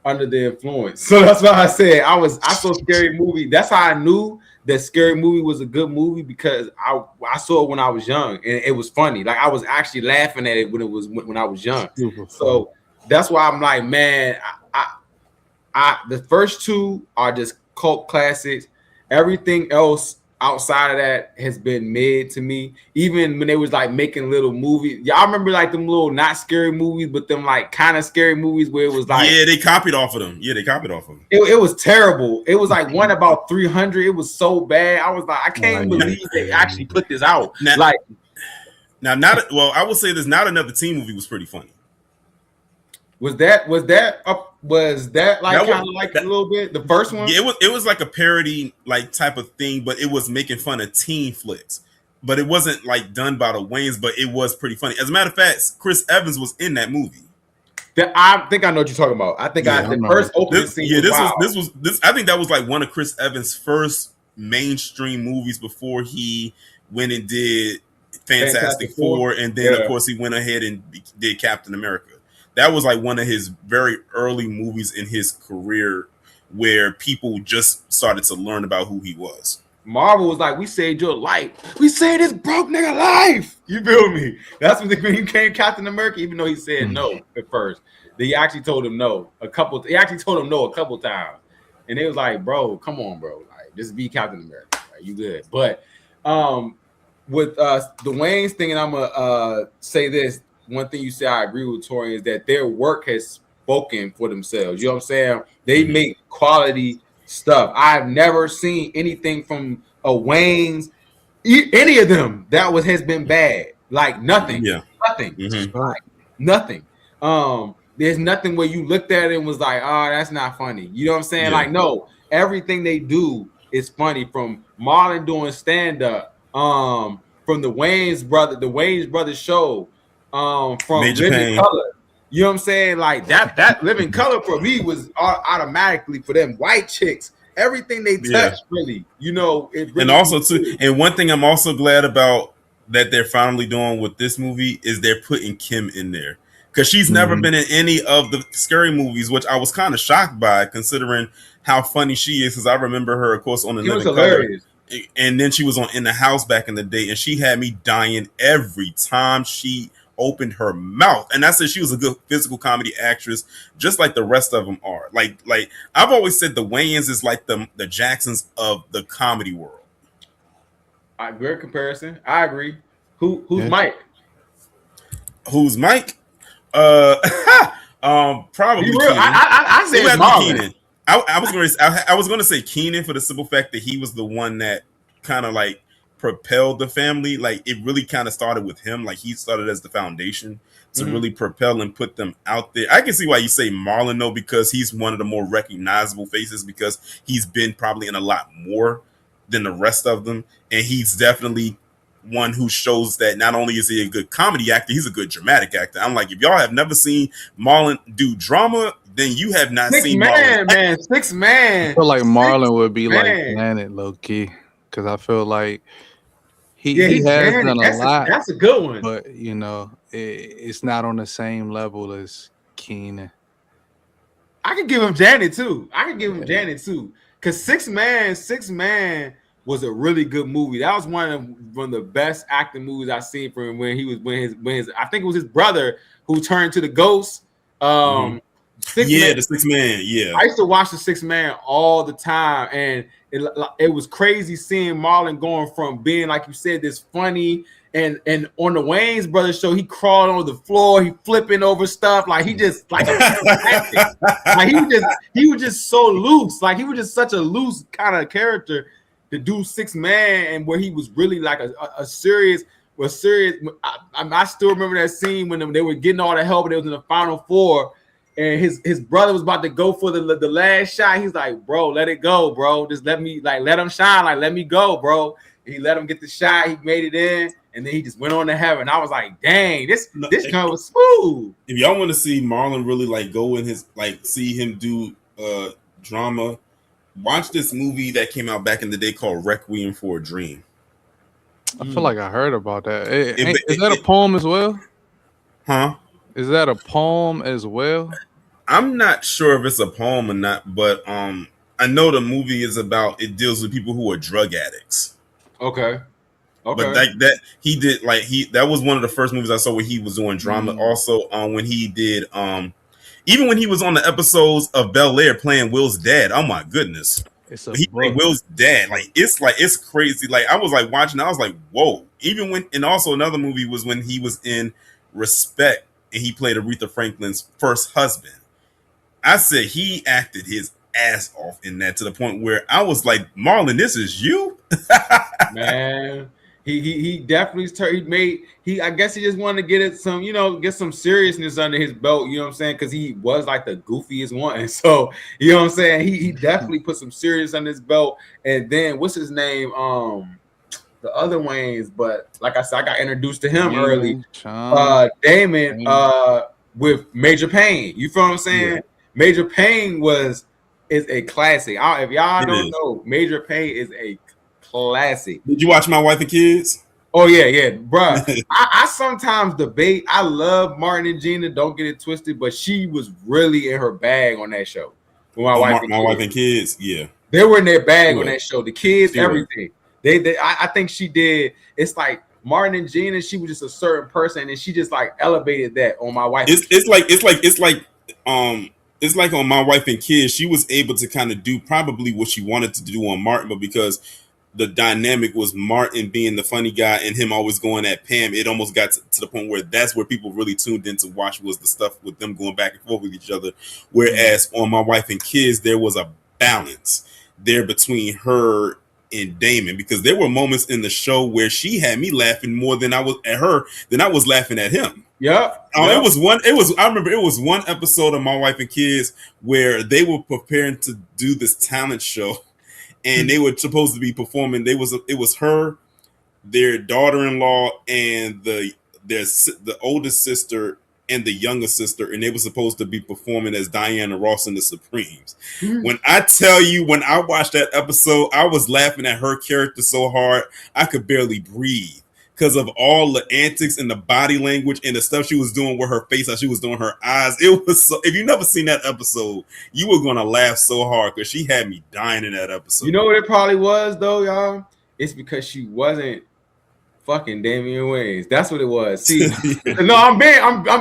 under the influence, so that's why I said I saw a scary movie. That's how I knew that Scary Movie was a good movie because I saw it when I was young and it was funny. Like I was actually laughing at it when I was young. So that's why I'm like, man, the first two are just cult classics. Everything else outside of that has been mid to me. Even when they was like making little movies, y'all remember like them little not scary movies, but them like kind of scary movies where it was like, yeah, they copied off of them. Yeah, they copied off of them. It was terrible. It was like one about 300. It was so bad. I was like, I can't believe they actually put this out. I will say this. Not Another Teen movie was pretty funny. Was that like kind of like a little bit the first one? Yeah, it was like a parody like type of thing, but it was making fun of teen flicks. But it wasn't like done by the Wayans, but it was pretty funny. As a matter of fact, Chris Evans was in that movie. I think I know what you're talking about. I think the first opening scene. This. I think that was like one of Chris Evans' first mainstream movies before he went and did Fantastic Four, and then of course he went ahead and did Captain America. That was like one of his very early movies in his career where people just started to learn about who he was. Marvel was like, we saved your life. We saved this broke nigga life. You feel me? That's when he became Captain America, even though he said no at first. They actually told him no a couple times. And they was like, bro, come on, bro. Like, just be Captain America. Right? You good. But with the Wayne's thing, and I'm gonna say this. One thing you say I agree with Torian is that their work has spoken for themselves. You know what I'm saying? They make quality stuff. I've never seen anything from a Wayne's, any of them has been bad. Like nothing. Yeah. Nothing. Like nothing. There's nothing where you looked at it and was like, oh, that's not funny. You know what I'm saying? Yeah. Like, no, everything they do is funny. From Marlon doing stand-up, from the Wayans Brothers show. From Living Color, you know what I'm saying? Like that Living Color for me was automatically for them white chicks. Everything they touch, really, you know. It really and also too, and one thing I'm also glad about that they're finally doing with this movie is they're putting Kim in there because she's never been in any of the scary movies, which I was kind of shocked by considering how funny she is. Because I remember her, of course, on the Living Color. And then she was on In the House back in the day, and she had me dying every time she opened her mouth. And I said she was a good physical comedy actress, just like the rest of them are. Like I've always said, the Wayans is like the Jacksons of the comedy world. Great comparison. I agree. Who's Mike? Who's Mike? Probably Keenan. I said Keenan. I was gonna say Keenan for the simple fact that he was the one that kind of like propelled the family. Like it really kind of started with him. Like he started as the foundation to really propel and put them out there. I can see why you say Marlon though, because he's one of the more recognizable faces because he's been probably in a lot more than the rest of them, and he's definitely one who shows that not only is he a good comedy actor, he's a good dramatic actor. I'm like, if y'all have never seen Marlon do drama, then you have not seen Marlon. Man, 6 Man. I feel like Marlon would be like Planet low key, because I feel like he has done a lot. That's a good one, but you know, it's not on the same level as Keenan. I could give him Janet too. Because 6 Man was a really good movie. That was one of the best acting movies I've seen from him when his I think it was his brother who turned to the ghost. The 6 Man. Yeah, I used to watch the 6 Man all the time, and it was crazy seeing Marlon going from being, like you said, this funny, and on the Wayans Brothers show, he crawled on the floor, he flipping over stuff, like he just like like he was just so loose, like he was just such a loose kind of character to do 6 Man, and where he was really like a serious was serious. I still remember that scene when they were getting all the help and it was in the final four, and his brother was about to go for the last shot. He's like, bro, let it go, bro. Just let him shine. Like, let me go, bro. And he let him get the shot. He made it in, and then he just went on to heaven. I was like, dang, this gun was smooth. If y'all want to see Marlon really like go in his see him do drama, watch this movie that came out back in the day called Requiem for a Dream. I feel like I heard about that. Is that a poem as well? Huh? Is that a poem as well? I'm not sure if it's a poem or not, but I know the movie is about, it deals with people who are drug addicts. Okay. But that was one of the first movies I saw where he was doing drama. Also, when he did even when he was on the episodes of Bel Air playing Will's dad. Oh my goodness. He played Will's dad. It's crazy. Like I was like watching, I was like, whoa. Even when, and also another movie was when he was in Respect and he played Aretha Franklin's first husband. I said he acted his ass off in that to the point where I was like, Marlon, this is you? Man, he definitely I guess he just wanted to get some seriousness under his belt, you know what I'm saying? Because he was like the goofiest one. So, you know what I'm saying? He definitely put some serious on his belt. And then what's his name? The other Waynes, but like I said, I got introduced to him early. Damon, with Major Payne. You feel what I'm saying? Yeah. Major Payne is a classic. If y'all don't know, Major Payne is a classic. Did you watch My Wife and Kids? Oh yeah, bro. I sometimes debate. I love Martin and Gina. Don't get it twisted, but she was really in her bag on that show. With My Wife and Kids. Yeah, they were in their bag on that show. The kids, everything. I think she did. It's like Martin and Gina. She was just a certain person, and she just like elevated that on My Wife. It's like on My Wife and Kids, she was able to kind of do probably what she wanted to do on Martin, but because the dynamic was Martin being the funny guy and him always going at Pam, it almost got to the point where that's where people really tuned in to watch, was the stuff with them going back and forth with each other. Whereas on My Wife and Kids, there was a balance there between her and Damon, because there were moments in the show where she had me laughing more than I was at her than I was laughing at him. I remember it was one episode of My Wife and Kids where they were preparing to do this talent show, and they were supposed to be performing. It was her, their daughter-in-law, and the oldest sister and the younger sister, and they were supposed to be performing as Diana Ross and the Supremes. When I tell you, when I watched that episode, I was laughing at her character so hard I could barely breathe because of all the antics and the body language and the stuff she was doing with her face, how she was doing her eyes. It was so, if you've never seen that episode, you were gonna laugh so hard because she had me dying in that episode. You know what it probably was though, y'all? It's because she wasn't fucking Damian Wayans. That's what it was. See, no, I'm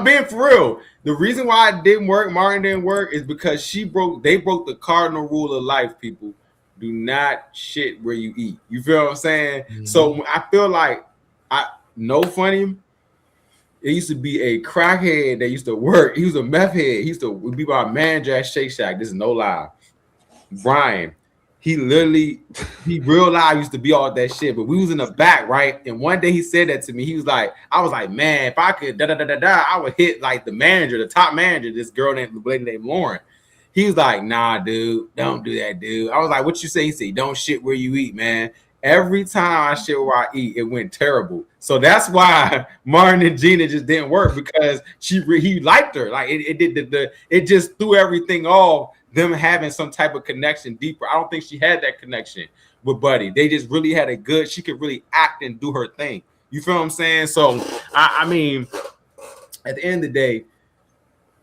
being for real. The reason why it didn't work, Martin didn't work, is because they broke the cardinal rule of life, people. Do not shit where you eat. You feel what I'm saying? Mm-hmm. So I feel like no funny. It used to be a crackhead that used to work. He was a meth head. He used to be my manager at Shake Shack. This is no lie. Brian. He real life used to be all that shit, but we was in the back, right? And one day he said that to me. He was like, I was like, man, if I could I would hit like the manager, the top manager, this lady named Lauren. He was like, nah, dude, don't do that, dude. I was like, what you say? He said, don't shit where you eat, man. Every time I shit where I eat, it went terrible. So that's why Martin and Gina just didn't work, because he liked her. Like it just threw everything off. Them having some type of connection deeper. I don't think she had that connection with Buddy. They just really had she could really act and do her thing. You feel what I'm saying? So, I mean, at the end of the day,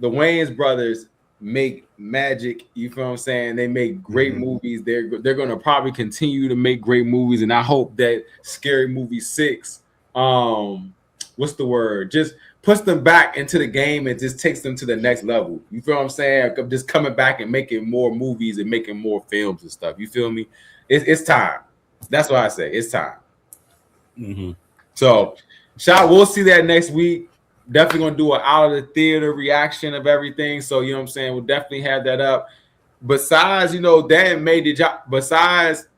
the Wayans brothers make magic. You feel what I'm saying? They make great movies. They're going to probably continue to make great movies. And I hope that Scary Movie 6, what's the word? Just puts them back into the game and just takes them to the next level. You feel what I'm saying? Just coming back and making more movies and making more films and stuff. You feel me? It's time. That's what I say. It's time. Mm-hmm. So, we'll see that next week. Definitely going to do an out of the theater reaction of everything. So, you know what I'm saying? We'll definitely have that up. Besides, Dan made the job. Besides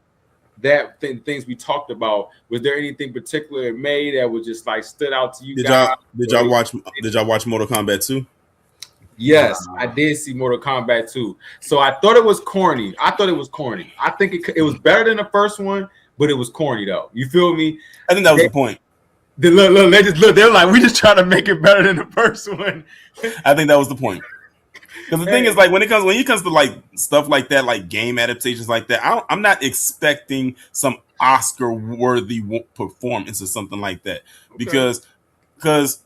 things we talked about, was there anything particular in May that was just like stood out to you Did guys? y'all watch Mortal Kombat 2? Yes, I did see Mortal Kombat 2. So I thought it was corny. I think it was better than the first one, but it was corny though. You feel me? I think that was the point. Look, they're like, we just trying to make it better than the first one. I think that was the point. Because the thing is, like, when it comes to like stuff like that, like game adaptations like that, I'm not expecting some Oscar-worthy performance or something like that. Okay. Because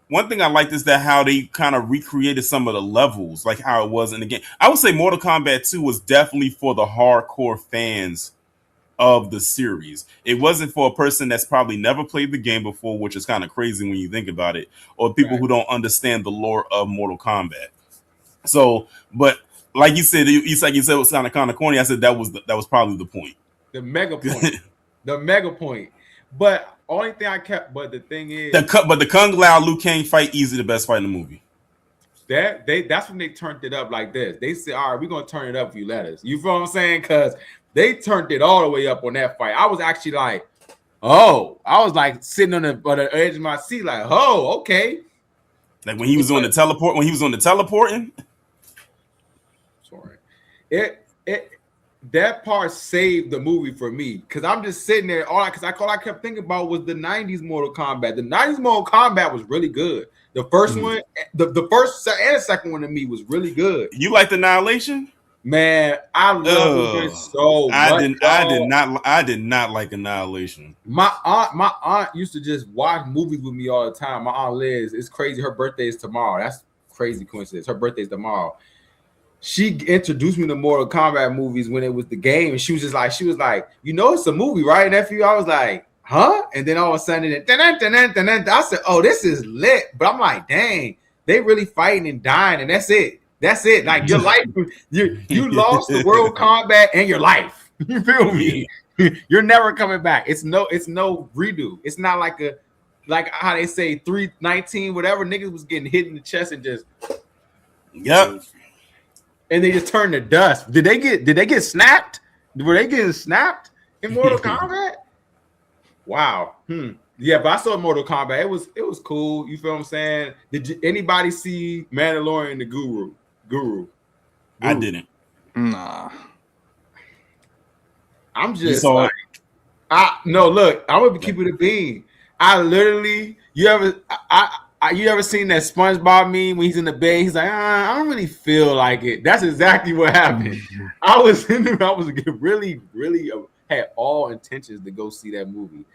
one thing I liked is that how they kind of recreated some of the levels, like how it was in the game. I would say Mortal Kombat 2 was definitely for the hardcore fans of the series. It wasn't for a person that's probably never played the game before, which is kind of crazy when you think about it, or people who don't understand the lore of Mortal Kombat. So, but like you said, it was kind of corny. I said that was probably the point. The mega point. The mega point. But only thing but the thing is, the Kung Lao Liu Kang fight easily the best fight in the movie. That's when they turned it up like this. They said, all right, we're gonna turn it up if you let us. You feel what I'm saying? Because they turned it all the way up on that fight. I was actually like, oh, I was like sitting on the edge of my seat, like, oh, okay. Like when he was on the teleporting. Sorry. That part saved the movie for me, because I'm just sitting there. All I kept thinking about was the 90s Mortal Kombat. The 90s Mortal Kombat was really good. The first one, the first and the second one to me was really good. You liked Annihilation? Man, I love it so much. I did not like Annihilation. My aunt used to just watch movies with me all the time. My aunt Liz, it's crazy. Her birthday is tomorrow. That's crazy coincidence. Her birthday's tomorrow. She introduced me to Mortal Kombat movies when it was the game, and she was like, you know, it's a movie, right, nephew? I was like, huh? And then all of a sudden, I said, oh, this is lit. But I'm like, dang, they really fighting and dying, and that's it. That's it. Like your life, you lost the World Combat and your life. You feel me? You're never coming back. It's no redo. It's not like how they say 319, whatever. Niggas was getting hit in the chest and just and they just turned to dust. Did they get snapped? Were they getting snapped in Mortal Kombat? Wow. Yeah, but I saw Mortal Kombat. It was cool. You feel what I'm saying? Did anybody see Mandalorian the Guru? I didn't. Nah. I'm just like, look, I'm gonna keep it a bean. I literally, you ever seen that SpongeBob meme when he's in the bed? He's like, I don't really feel like it. That's exactly what happened. I was really, really had all intentions to go see that movie.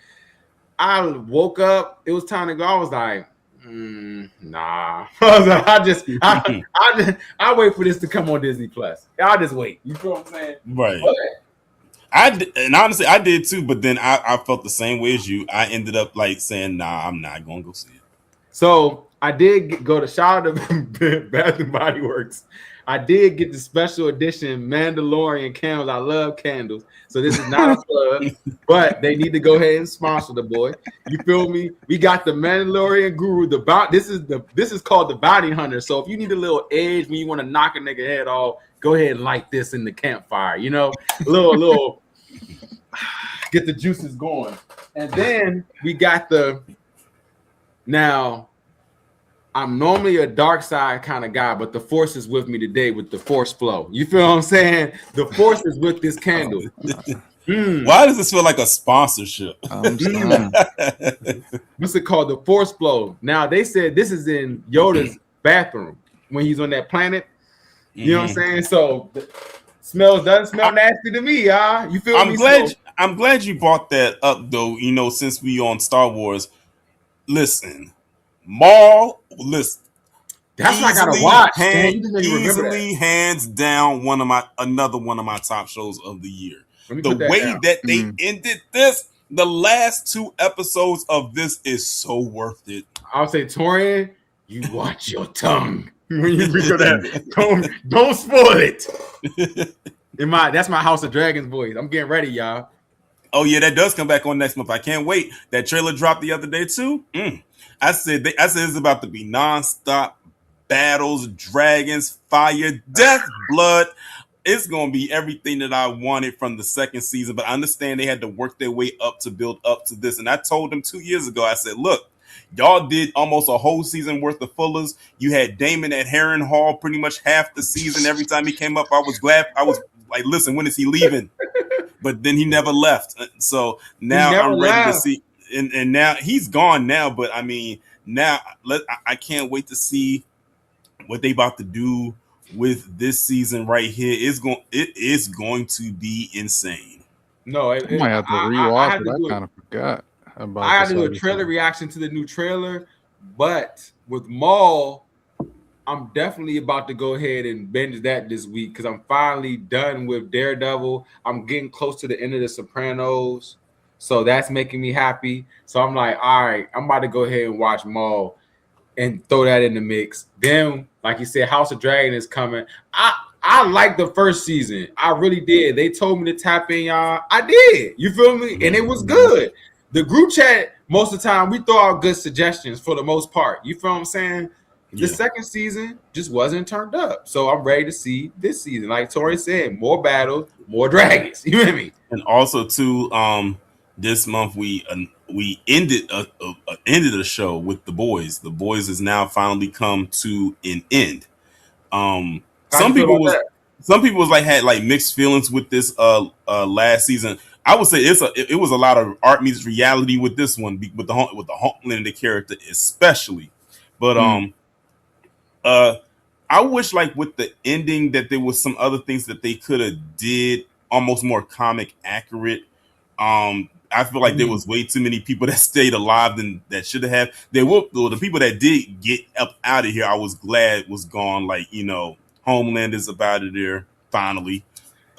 I woke up, it was time to go. I was like, nah. I wait for this to come on Disney Plus. I'll just wait. You feel what I'm saying? Right. And honestly, I did too, but then I felt the same way as you. I ended up like saying, nah, I'm not gonna go see it. So I did go to shout out to Bath and Body Works. I did get the special edition Mandalorian candles. I love candles. So this is not a plug, but they need to go ahead and sponsor the boy. You feel me? We got the Mandalorian Guru. This is called the Bounty Hunter. So if you need a little edge when you want to knock a nigga head off, go ahead and light this in the campfire. You know, a little get the juices going. And then we got now. I'm normally a dark side kind of guy, but the force is with me today with the force flow. You feel what I'm saying? The force is with this candle. Why does this feel like a sponsorship? What's it called? The force flow. Now, they said this is in Yoda's bathroom when he's on that planet. You know what I'm saying? So, doesn't smell nasty to me, y'all. You feel me? I'm glad you brought that up, though, you know, since we on Star Wars. Listen. Listen. That's what I gotta watch. Easily, hands down, another one of my top shows of the year. The way that they ended this, the last 2 episodes of this is so worth it. I'll say, Torian, you watch your tongue when you read that. Don't spoil it. That's my House of Dragons voice. I'm getting ready, y'all. Oh yeah, that does come back on next month. I can't wait. That trailer dropped the other day too. I said it's about to be nonstop battles, dragons, fire, death, blood, it's gonna be everything that I wanted from the second season. But I understand they had to work their way up to build up to this. And I told them 2 years ago, I said, look, y'all did almost a whole season worth of fillers. You had Damon at Heron Hall pretty much half the season. Every time he came up, I was glad. I was like, listen, when is he leaving? But then he never left. So now I'm ready to see. And now he's gone now. But I mean, now I can't wait to see what they about to do with this season right here. It is going to be insane. No, I might have to rewatch it. I kind of forgot about. I had to do a trailer reaction to the new trailer, but with Maul, I'm definitely about to go ahead and binge that this week because I'm finally done with Daredevil. I'm getting close to the end of The Sopranos, so that's making me happy. So I'm like, all right, I'm about to go ahead and watch Maul and throw that in the mix. Then, like you said, House of Dragon is coming. I liked the first season. I really did. They told me to tap in, y'all. I did. You feel me? And it was good. The group chat, most of the time, we throw out good suggestions for the most part. You feel what I'm saying? The second season just wasn't turned up. So I'm ready to see this season. Like Tori said, more battles, more dragons. You hear me? And also, too, this month we ended the show with The Boys. The Boys has now finally come to an end. Some people was like had like mixed feelings with this last season. I would say it was a lot of art meets reality with this one with the Homelander character especially. But I wish like with the ending that there was some other things that they could have did almost more comic accurate. I feel like there was way too many people that stayed alive than that should have. The people that did get up out of here, I was glad was gone. Like, you know, Homeland is about it there finally.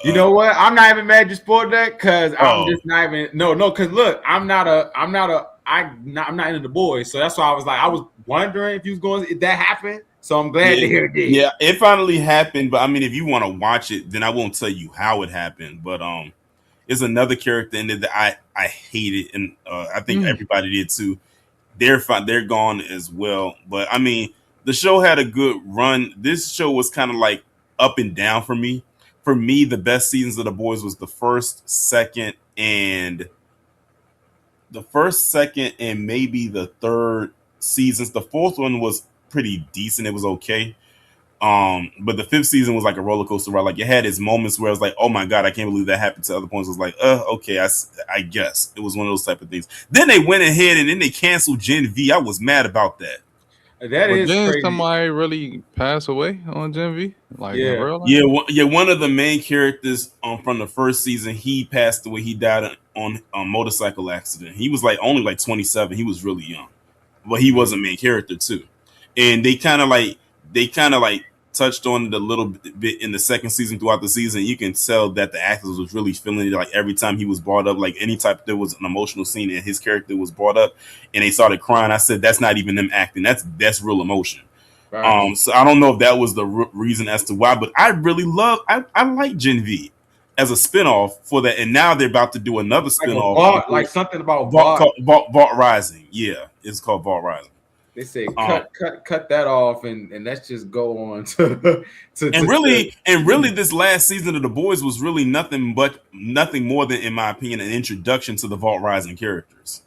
You know what? I'm not even mad you spoiled that because I'm just not even because look, I'm not into The Boys, so that's why I was wondering if you was going if that happened. So I'm glad to hear it did. Yeah, it finally happened. But I mean, if you want to watch it, then I won't tell you how it happened. But it's another character in there that I hated, and I think everybody did too. They're gone as well. But I mean, the show had a good run. This show was kind of like up and down for me. For me, the best seasons of The Boys was the first, second, and maybe the third seasons. The fourth one was pretty decent. It was okay. But the fifth season was like a roller coaster ride. Like it had its moments where I was like, "Oh my god, I can't believe that happened." To other points, it was like, okay, I guess it was one of those type of things." Then they went ahead and then they canceled Gen V. I was mad about that. Didn't crazy. Somebody really pass away on Gen V? Like One of the main characters from the first season, he passed away. He died on a motorcycle accident. He was like only like 27. He was really young, but he was a main character too. And they kind of like touched on it a little bit in the second season. Throughout the season, you can tell that the actors was really feeling it. Like every time he was brought up, like any type there was an emotional scene and his character was brought up and they started crying, I said that's not even them acting, that's real emotion. Right. So I don't know if that was the reason as to why, but I really I like Gen V as a spinoff for that, and now they're about to do another spinoff, like something about Vault Rising. Yeah, it's called Vault Rising. They say cut that off and let's just go on to really this last season of The Boys was really nothing more than, in my opinion, an introduction to the Vault Rising characters.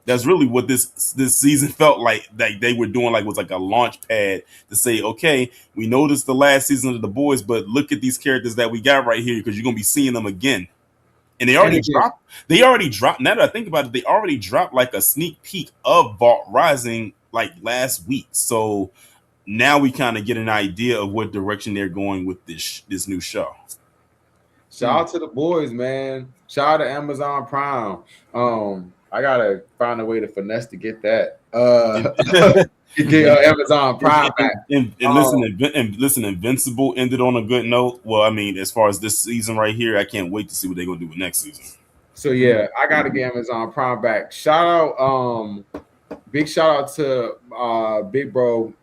That's really what this season felt like that they were doing, like was like a launch pad to say, okay, we know this is the last season of The Boys, but look at these characters that we got right here because you're gonna be seeing them again. And they already dropped. Now that I think about it, they already dropped like a sneak peek of Vault Rising like last week. So now we kind of get an idea of what direction they're going with this new show. Shout out to The Boys, man. Shout out to Amazon Prime. I gotta find a way to finesse to get that. Get Amazon Prime back. And listen, Invincible ended on a good note. Well, I mean, as far as this season right here, I can't wait to see what they're gonna do with next season. So yeah, I gotta get Amazon Prime back. Shout out, big shout out to big bro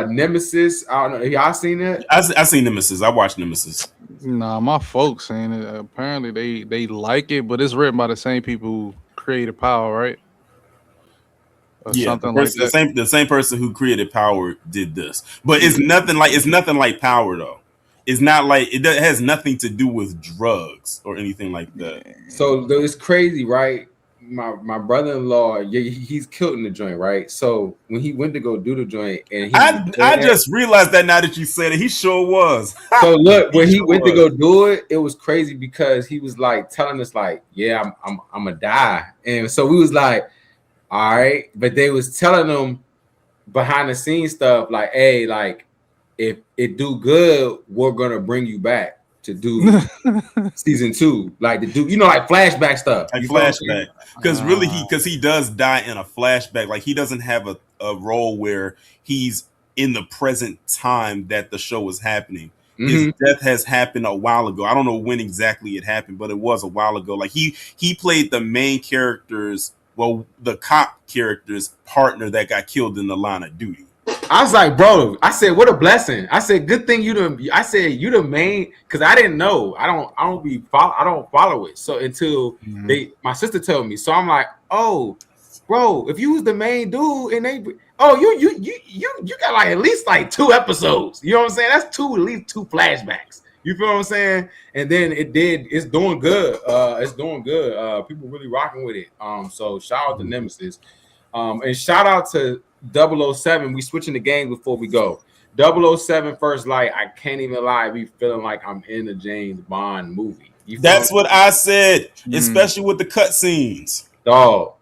Nemesis. I don't know. Y'all seen it? I seen Nemesis. I watched Nemesis. Nah, my folks saying it. Apparently they like it, but it's written by the same people who created Power, right? Something like the same person who created Power did this, but it's nothing like Power though. it's not like it has nothing to do with drugs or anything like that. So it's crazy, right? My brother-in-law, yeah, he's killed in the joint, right? So when he went to go do the joint, and I just realized that now that you said it, he sure was. So look, when he went to go do it, it was crazy because he was like telling us like, yeah, I'm gonna die, and so we was like, all right, but they was telling him behind the scenes stuff like, hey, like if it do good, we're gonna bring you back to do season 2, like to do, like flashback stuff, like flashback, because really he does die in a flashback. Like he doesn't have a role where he's in the present time that the show is happening. His death has happened a while ago. I don't know when exactly it happened, but it was a while ago. Like he played the main character's, well, the cop character's partner that got killed in the line of duty. I was like, bro, I said, what a blessing. I said, good thing you the main, because I didn't know. I don't follow it. So until my sister told me. So I'm like, oh, bro, if you was the main dude and you got like at least like 2 episodes. You know what I'm saying? That's at least 2 flashbacks. You feel what I'm saying? And then it's doing good. It's doing good. People really rocking with it. So shout out to Nemesis. And shout out to 007. We switching the game before we go. 007 First Light. I can't even lie. Be feeling like I'm in a James Bond movie. That's what I said, especially with the cutscenes. Dog,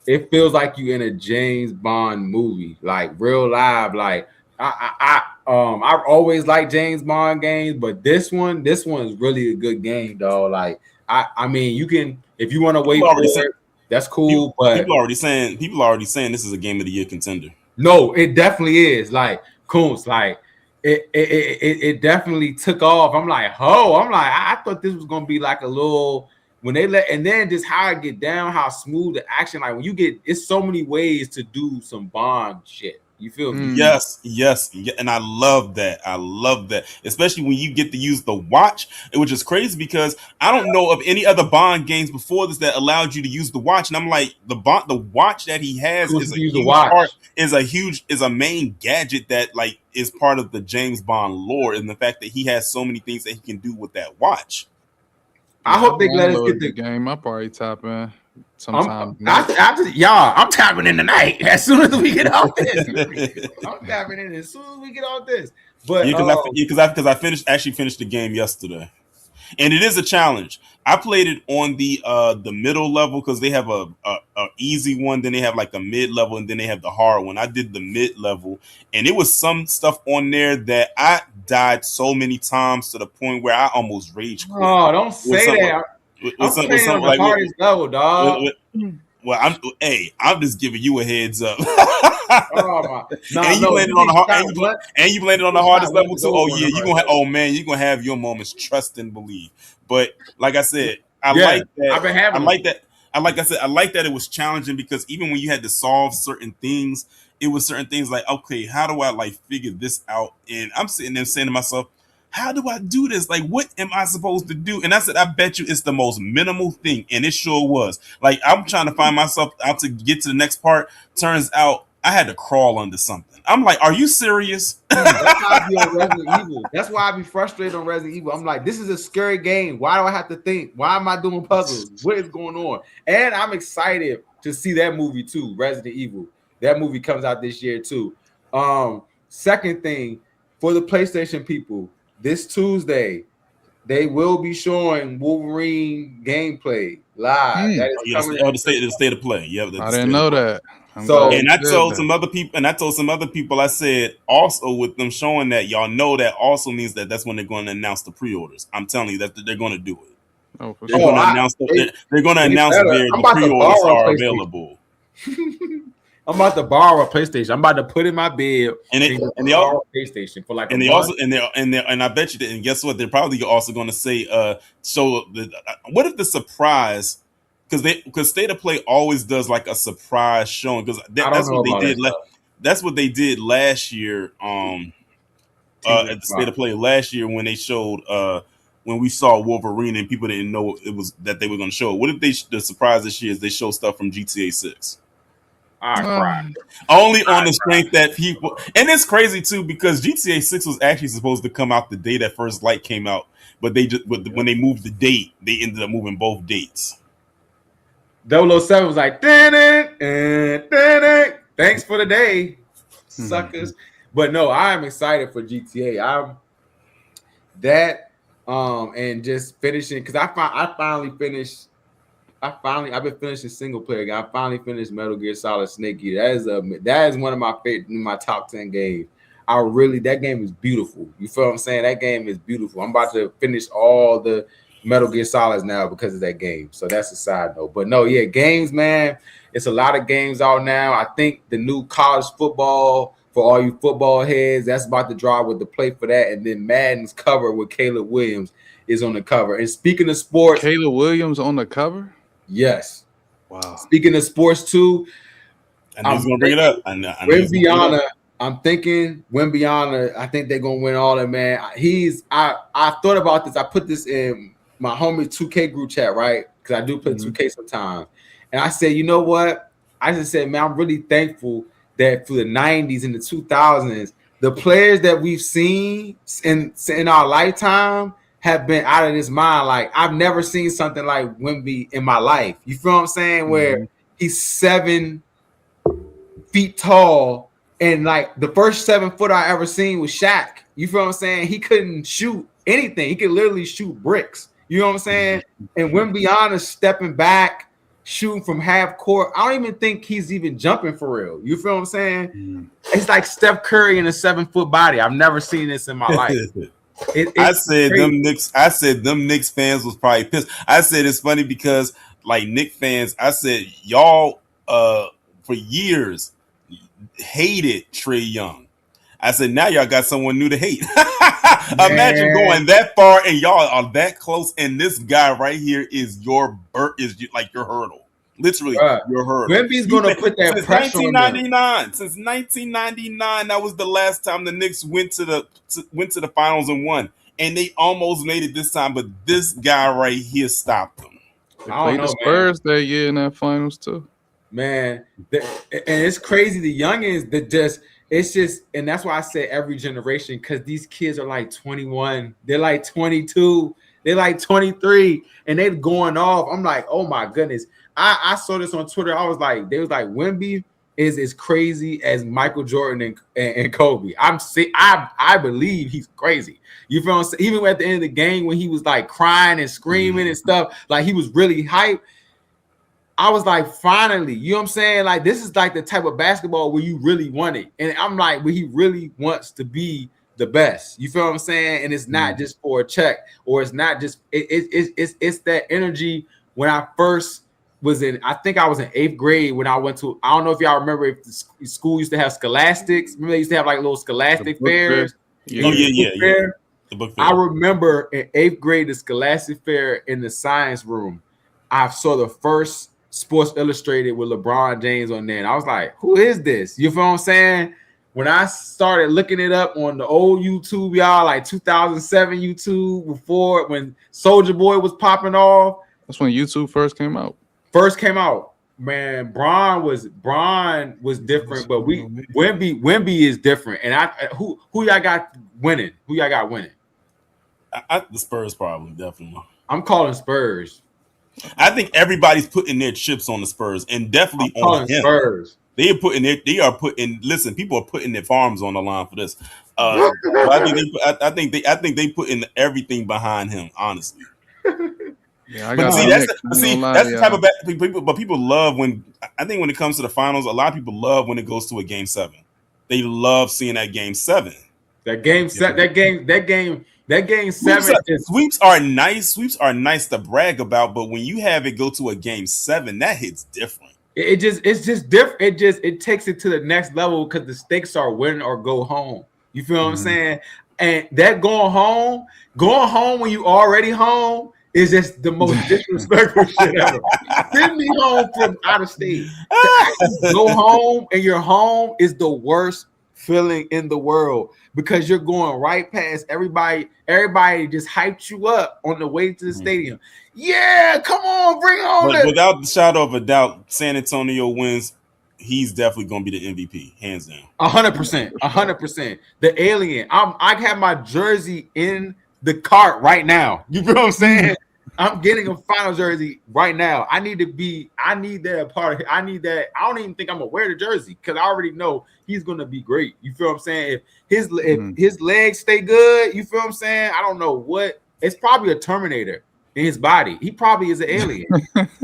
it feels like you in a James Bond movie, like real live. Like I've always liked James Bond games, but this one is really a good game, dog. Like I mean, you can, if you want to wait for it, that's cool. But people are already saying this is a game of the year contender. No, it definitely is. Like Coons, like it definitely took off. I'm like, I thought this was gonna be like a little when they and then just how I get down, how smooth the action. Like when you get, it's so many ways to do some Bond shit. You feel me? Yes, and I love that. Especially when you get to use the watch, which is crazy because I don't know of any other Bond games before this that allowed you to use the watch. And I'm like, the watch that he has is a huge part, is a main gadget that like is part of the James Bond lore, and the fact that he has so many things that he can do with that watch. I hope they let us get the game. I'll probably tap in. I'm tapping in tonight as soon as we get off this. I'm tapping in as soon as we get off this. But because I finished the game yesterday, and it is a challenge. I played it on the middle level because they have a easy one, then they have like a mid level, and then they have the hard one. I did the mid level, and it was some stuff on there that I died so many times to the point where I almost rage quit. Oh, don't say that. I'm playing on the hardest level, dog. Well, I'm just giving you a heads up. Oh my! And you landed on the hardest level too. Oh yeah, you're gonna have your moments. Trust and believe. But like I said, I like that. I've been having. I like that it was challenging because even when you had to solve certain things, it was certain things like, okay, how do I like figure this out? And I'm sitting there saying to myself, how do I do this? Like, what am I supposed to do? And I said, I bet you it's the most minimal thing. And it sure was. Like, I'm trying to find myself out to get to the next part. Turns out I had to crawl under something. I'm like, are you serious? That's why I be on Resident Evil. That's why I be frustrated on Resident Evil. I'm like, this is a scary game. Why do I have to think? Why am I doing puzzles? What is going on? And I'm excited to see that movie too, Resident Evil. That movie comes out this year too. Second thing, for the PlayStation people, this Tuesday, they will be showing Wolverine gameplay live. That is coming. The state of play. Yeah, I didn't know that. I told some other people, I said also with them showing that, y'all know that also means that that's when they're going to announce the pre-orders. I'm telling you that they're going to do it. Oh, for they're going to announce where the pre-orders are available. I'm about to borrow a PlayStation. I'm about to put in my bed and they all PlayStation for like. And I bet you that. And guess what? They're probably also going to say, what if the surprise? Because State of Play always does like a surprise showing. Because that's what they did. That's what they did last year. At the State of Play last year when they showed when we saw Wolverine and people didn't know it was that they were going to show. What if the surprise this year is they show stuff from GTA 6? I cried. Only on the strength that people, and it's crazy too because GTA 6 was actually supposed to come out the day that First Light came out, but when they moved the date, they ended up moving both dates. 007 was like, thanks for the day, suckers. But no, I'm excited for GTA. And just finishing because I've been finishing single player game. I finally finished Metal Gear Solid Snake Eater. That is one of my favorite, my top 10 games. That game is beautiful. You feel what I'm saying? That game is beautiful. I'm about to finish all the Metal Gear Solids now because of that game. So that's a side note. But no, yeah, games, man. It's a lot of games out now. I think the new college football for all you football heads, that's about to drop with the play for that. And then Madden's cover with Caleb Williams is on the cover. And speaking of sports, Caleb Williams on the cover? Yes. Wow. Speaking of sports too, I was gonna bring it up. I'm thinking Wembyana. I think they're gonna win all that, man. I thought about this. I put this in my homie 2K group chat, right? Because I do play 2K sometimes. And I said, you know what? I just said, man, I'm really thankful that through the 90s and the 2000s, the players that we've seen in our lifetime have been out of this mind. Like, I've never seen something like Wemby in my life. You feel what I'm saying? Where he's 7 feet tall, and like the first 7 foot I ever seen was Shaq. You feel what I'm saying? He couldn't shoot anything. He could literally shoot bricks. You know what I'm saying? And Wembyana stepping back, shooting from half court. I don't even think he's even jumping for real. You feel what I'm saying? It's like Steph Curry in a 7-foot body. I've never seen this in my life. I said them Knicks fans was probably pissed. I said it's funny because like Knicks fans, I said y'all for years hated Trae Young. I said now y'all got someone new to hate. Imagine going that far and y'all are that close, and this guy right here is your hurdle. Literally, your hurdle. Wemby's gonna put that pressure on them. Since 1999, that was the last time the Knicks went to the finals and won, and they almost made it this time. But this guy right here stopped them. They played the Spurs that year in that finals too. Man, and it's crazy. The youngins and that's why I said every generation, because these kids are like 21, they're like 22, they're like 23, and they're going off. I'm like, oh my goodness. I saw this on Twitter. They was like, Wemby is as crazy as Michael Jordan and Kobe. I believe he's crazy. You feel what I'm saying? Even at the end of the game when he was like crying and screaming and stuff, like he was really hyped. I was like, finally, you know what I'm saying? Like, this is like the type of basketball where you really want it. And I'm like, where he really wants to be the best. You feel what I'm saying? And it's not just for a check, or it's not just, it's that energy. When I first was I think I was in 8th grade when I went to, I don't know if y'all remember if the school used to have scholastics. Remember they used to have like little scholastic fairs? Yeah. The book fair. I remember in 8th grade, the scholastic fair in the science room, I saw the first Sports Illustrated with LeBron James on there. And I was like, who is this? You feel what I'm saying? When I started looking it up on the old YouTube, y'all, like 2007 YouTube, before when Soulja Boy was popping off. That's when YouTube first came out. Man, Bron was different, but Wemby is different. And who y'all got winning? The Spurs probably, definitely. I'm calling Spurs. I think everybody's putting their chips on the Spurs, and definitely on him. Spurs. Listen, people are putting their farms on the line for this. I think they putting everything behind him, honestly. Yeah, that's the type of people. But people love when it comes to the finals, a lot of people love when it goes to a game 7. They love seeing that game 7. That game 7 sweeps are nice. Sweeps are nice to brag about, but when you have it go to a game 7, that hits different. It's just different. It takes it to the next level because the stakes are win or go home. You feel what I'm saying? And that going home when you already home is just the most disrespectful shit ever. Send me home from out of state. To go home and you're home is the worst feeling in the world, because you're going right past everybody. Everybody just hyped you up on the way to the stadium. Yeah, come on, bring on. But without the shadow of a doubt, San Antonio wins he's definitely gonna be the MVP, hands down. 100%, 100%. The alien. I have my jersey in the cart right now. You know what I'm saying? I'm getting a final jersey right now. I need that part. I need that. I don't even think I'm gonna wear the jersey because I already know he's gonna be great. You feel what I'm saying? If his legs stay good, you feel what I'm saying? I don't know what. It's probably a Terminator in his body. He probably is an alien.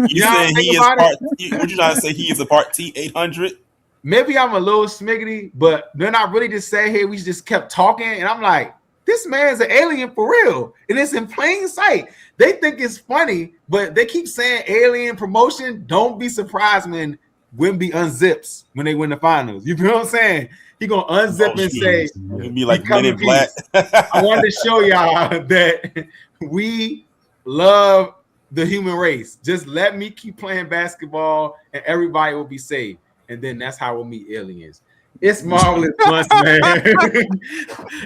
You saying he is part? Would you not say he is a part T-800? Maybe I'm a little smiggity, but then I really just say, hey, we just kept talking, and I'm like, this man's an alien for real, and it's in plain sight. They think it's funny, but they keep saying alien promotion. Don't be surprised when Wemby unzips when they win the finals. You know what I'm saying? He gonna unzip and say, "It'll be like Men in Black." I wanted to show y'all that we love the human race. Just let me keep playing basketball, and everybody will be safe. And then that's how we'll meet aliens. It's marvelous, Bluntz, man.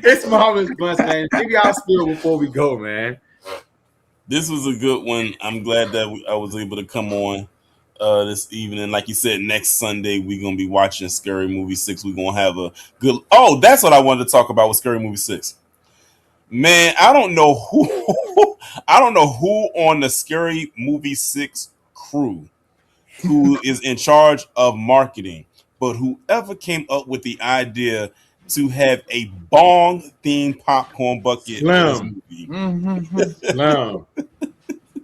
It's marvelous, Bluntz, man. Give y'all spill before we go, man. This was a good one. I'm glad that I was able to come on this evening. Like you said, next Sunday we're gonna be watching Scary Movie 6. We're gonna have a good. Oh, that's what I wanted to talk about with Scary Movie 6. Man, I don't know who on the Scary Movie 6 crew who is in charge of marketing, but whoever came up with the idea to have a bong themed popcorn bucket Slim. Slim.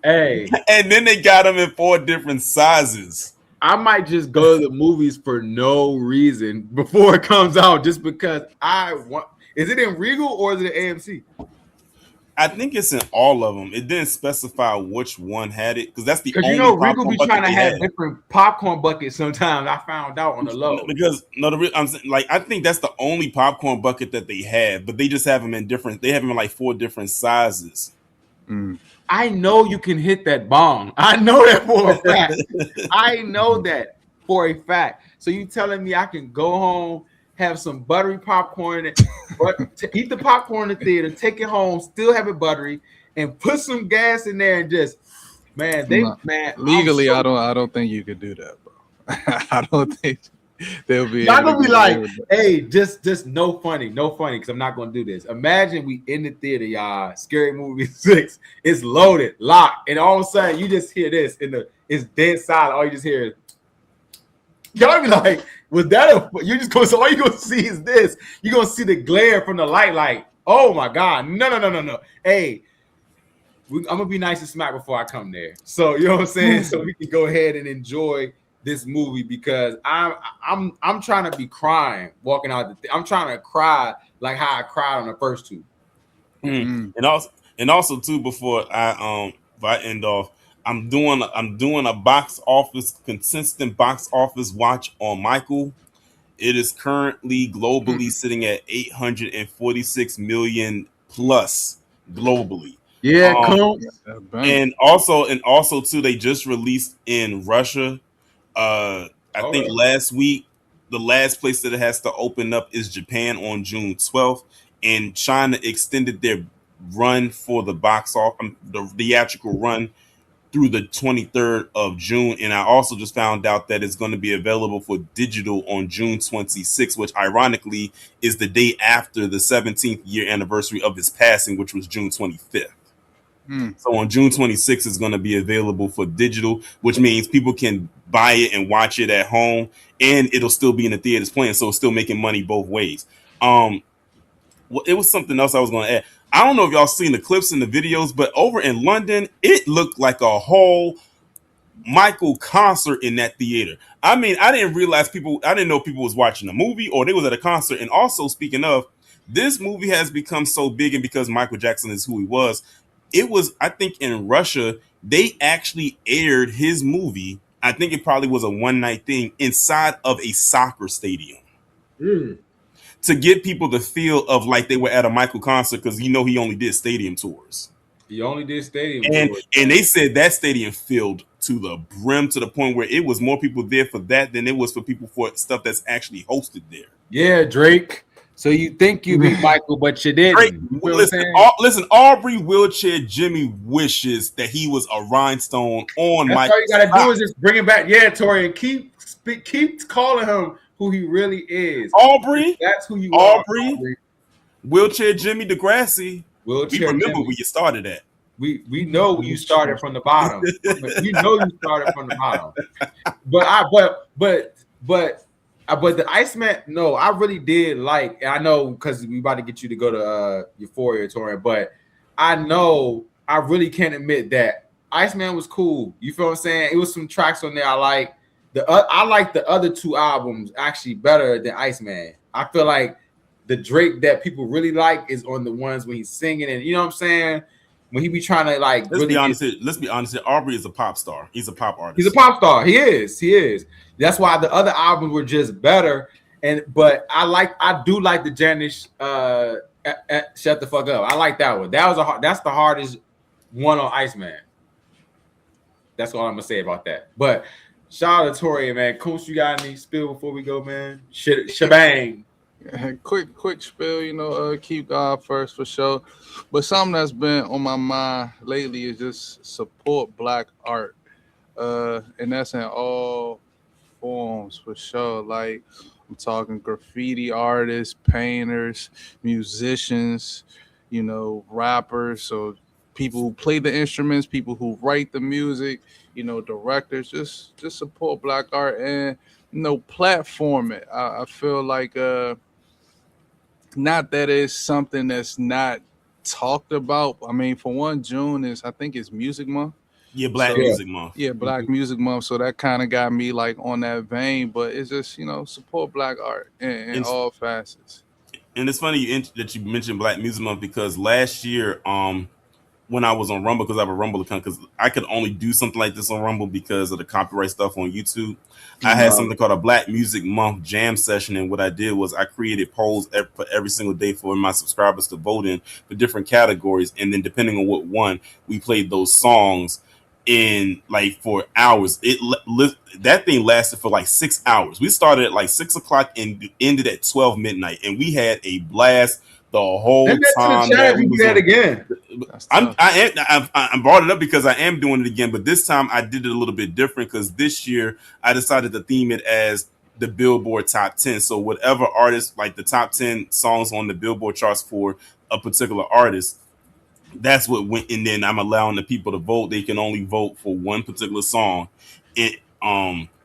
Hey. And then they got them in 4 different sizes. I might just go to the movies for no reason before it comes out, just because I want. Is it in Regal or is it AMC? I think it's in all of them. It didn't specify which one had it because that's the only. Because you know Regal be trying to have different popcorn buckets. Sometimes I found out on the low. Because I'm saying, like, I think that's the only popcorn bucket that they have, but they just have them in different. They have them in like 4 different sizes. I know you can hit that bong. I know that for a fact. I know that for a fact. So you telling me I can go home, have some buttery popcorn, to eat the popcorn in the theater, take it home, still have it buttery, and put some gas in there and just, man, legally, I don't think you could do that, bro. I don't think they'll be. Y'all gonna be like, hey, just no funny, because I'm not gonna do this. Imagine we in the theater, y'all. Scary Movie 6, it's loaded, locked, and all of a sudden you just hear this it's dead silent. All you just hear is. Y'all be like, was that you're just going, so all you're gonna see is this. You're gonna see the glare from the light, like, oh my god, no. Hey, I'm gonna be nice and smack before I come there. So you know what I'm saying? So we can go ahead and enjoy this movie because I'm trying to be crying walking out I'm trying to cry like how I cried on the first 2. And also too, before I end off, I'm doing a consistent box office watch on Michael. It is currently globally sitting at 846 million plus globally. Yeah, cool. And also too, they just released in Russia. I think last week, the last place that it has to open up is Japan on June 12th, and China extended their run for the box office, the theatrical run, through the 23rd of June. And I also just found out that it's going to be available for digital on June 26th, which ironically is the day after the 17th year anniversary of his passing, which was June 25th. So on June 26th, it's going to be available for digital, which means people can buy it and watch it at home, and it'll still be in the theaters playing. So it's still making money both ways. Well, it was something else I was going to add. I don't know if y'all seen the clips and the videos, but over in London, it looked like a whole Michael concert in that theater. I mean, I didn't know people was watching a movie or they was at a concert. And also, speaking of, this movie has become so big, and because Michael Jackson is who he was, it was, I think in Russia, they actually aired his movie. I think it probably was a one-night thing inside of a soccer stadium. To get people the feel of like they were at a Michael concert, because he only did stadium tours. He only did stadium tours. And they said that stadium filled to the brim, to the point where it was more people there for that than it was for people for stuff that's actually hosted there. Yeah, Drake. So you think you beat Michael, but you didn't. Drake, you know listen, Aubrey Wheelchair Jimmy wishes that he was a rhinestone on Michael. Michael. All you gotta do is just bring it back. Yeah, Tori, and keep keep calling him who he really is. Aubrey. That's who you Aubrey. are. Aubrey. Wheelchair Jimmy DeGrassi. We remember Jimmy. where you started at. We know you started from the bottom. We know you started from the bottom. But the Iceman, no, I really did like. I know because we about to get you to go to Euphoria touring, but I know I really can't admit that Iceman was cool. You feel what I'm saying? It was some tracks on there I like. I like the other two albums actually better than Iceman. I feel like the Drake that people really like is on the ones when he's singing, and you know what I'm saying? When he be trying to like let's be honest here. Aubrey is a pop star. He's a pop artist. He's a pop star. He is. That's why the other albums were just better. But I do like the Janice Shut the Fuck Up. I like that one. That's the hardest one on Iceman. That's all I'm gonna say about that. But shout out to Tori, man. Coons, you got any spill before we go, man? Shebang. Quick spill, keep God first for sure. But something that's been on my mind lately is just support Black art. And that's in all forms for sure. Like I'm talking graffiti artists, painters, musicians, rappers, so people who play the instruments, people who write the music, directors, just support Black art and platform it. I feel like not that it's something that's not talked about. I mean, for one, June I think it's Music Month. Yeah, Black Music Month. Yeah, Black Music Month. So that kind of got me like on that vein. But it's just support Black art in all facets. And it's funny that you mentioned Black Music Month because last year, when I was on Rumble, because I have a Rumble account, because I could only do something like this on Rumble because of the copyright stuff on YouTube. I had something called a Black Music Month jam session, and what I did was I created polls for every single day for my subscribers to vote in for different categories, and then depending on what one, we played those songs in like for hours. That thing lasted for like 6 hours. We started at like 6 o'clock and ended at 12 midnight, and we had a blast the whole time. We do that again. I brought it up because I am doing it again, but this time I did it a little bit different because this year I decided to theme it as the Billboard Top 10. So whatever artist, like the top 10 songs on the Billboard charts for a particular artist, that's what went. And then I'm allowing the people to vote. They can only vote for one particular song.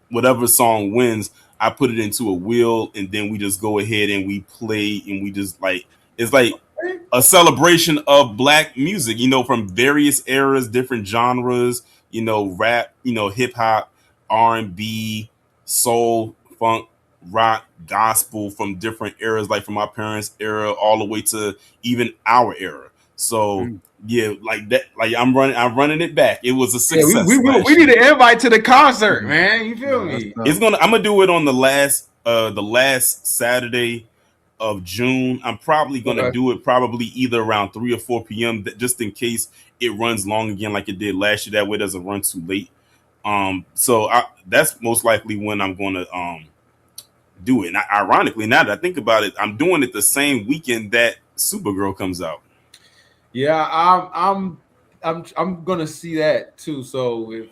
Whatever song wins, I put it into a wheel, and then we just go ahead and we play, and we just like. It's like a celebration of Black music, from various eras, different genres, rap, hip hop, R&B, soul, funk, rock, gospel from different eras, like from our parents' era all the way to even our era. So yeah, like that, like I'm running it back. It was a success. Yeah, we need an invite to the concert, man. You feel me? I'm gonna do it on the last Saturday of June. I'm probably gonna do it probably either around 3 or 4 p.m. just in case it runs long again like it did last year. That way it doesn't run too late. So that's most likely when I'm gonna do it. And ironically, now that I think about it, I'm doing it the same weekend that Supergirl comes out. Yeah, I'm gonna see that too. So if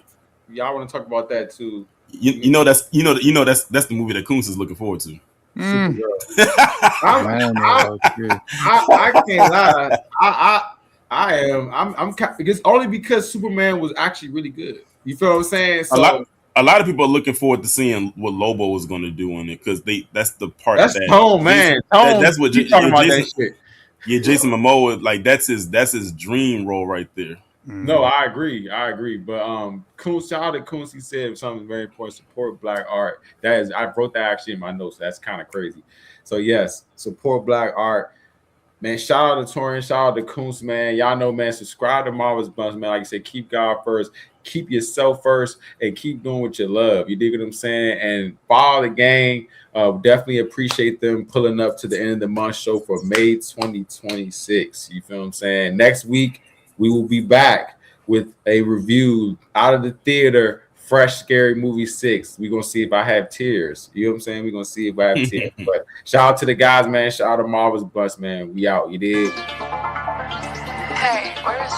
y'all want to talk about that too, that's the movie that Coons is looking forward to. I can't lie. I am. I'm it's only because Superman was actually really good. You feel what I'm saying? So, a lot of people are looking forward to seeing what Lobo is going to do on it because that's the part that's Tone, man. That's what you talking about that shit. Yeah, Jason Momoa, like that's his dream role right there. No, I agree. But Coons, shout out to Coons. He said something very important: support Black art. I wrote that actually in my notes. So that's kind of crazy. So yes, support Black art. Man, shout out to Torian, shout out to Coons, man. Y'all know, man, subscribe to Marvel's Bluntz, man. Like I said, keep God first, keep yourself first, and keep doing what you love. You dig what I'm saying? And follow the gang. Definitely appreciate them pulling up to the end of the month show for May 2026. You feel what I'm saying? Next week, we will be back with a review out of the theater, Fresh Scary Movie 6. We're going to see if I have tears. You know what I'm saying? We're going to see if I have tears. But shout out to the guys, man. Shout out to Marvel's Bluntz, man. We out. You did. Hey, where's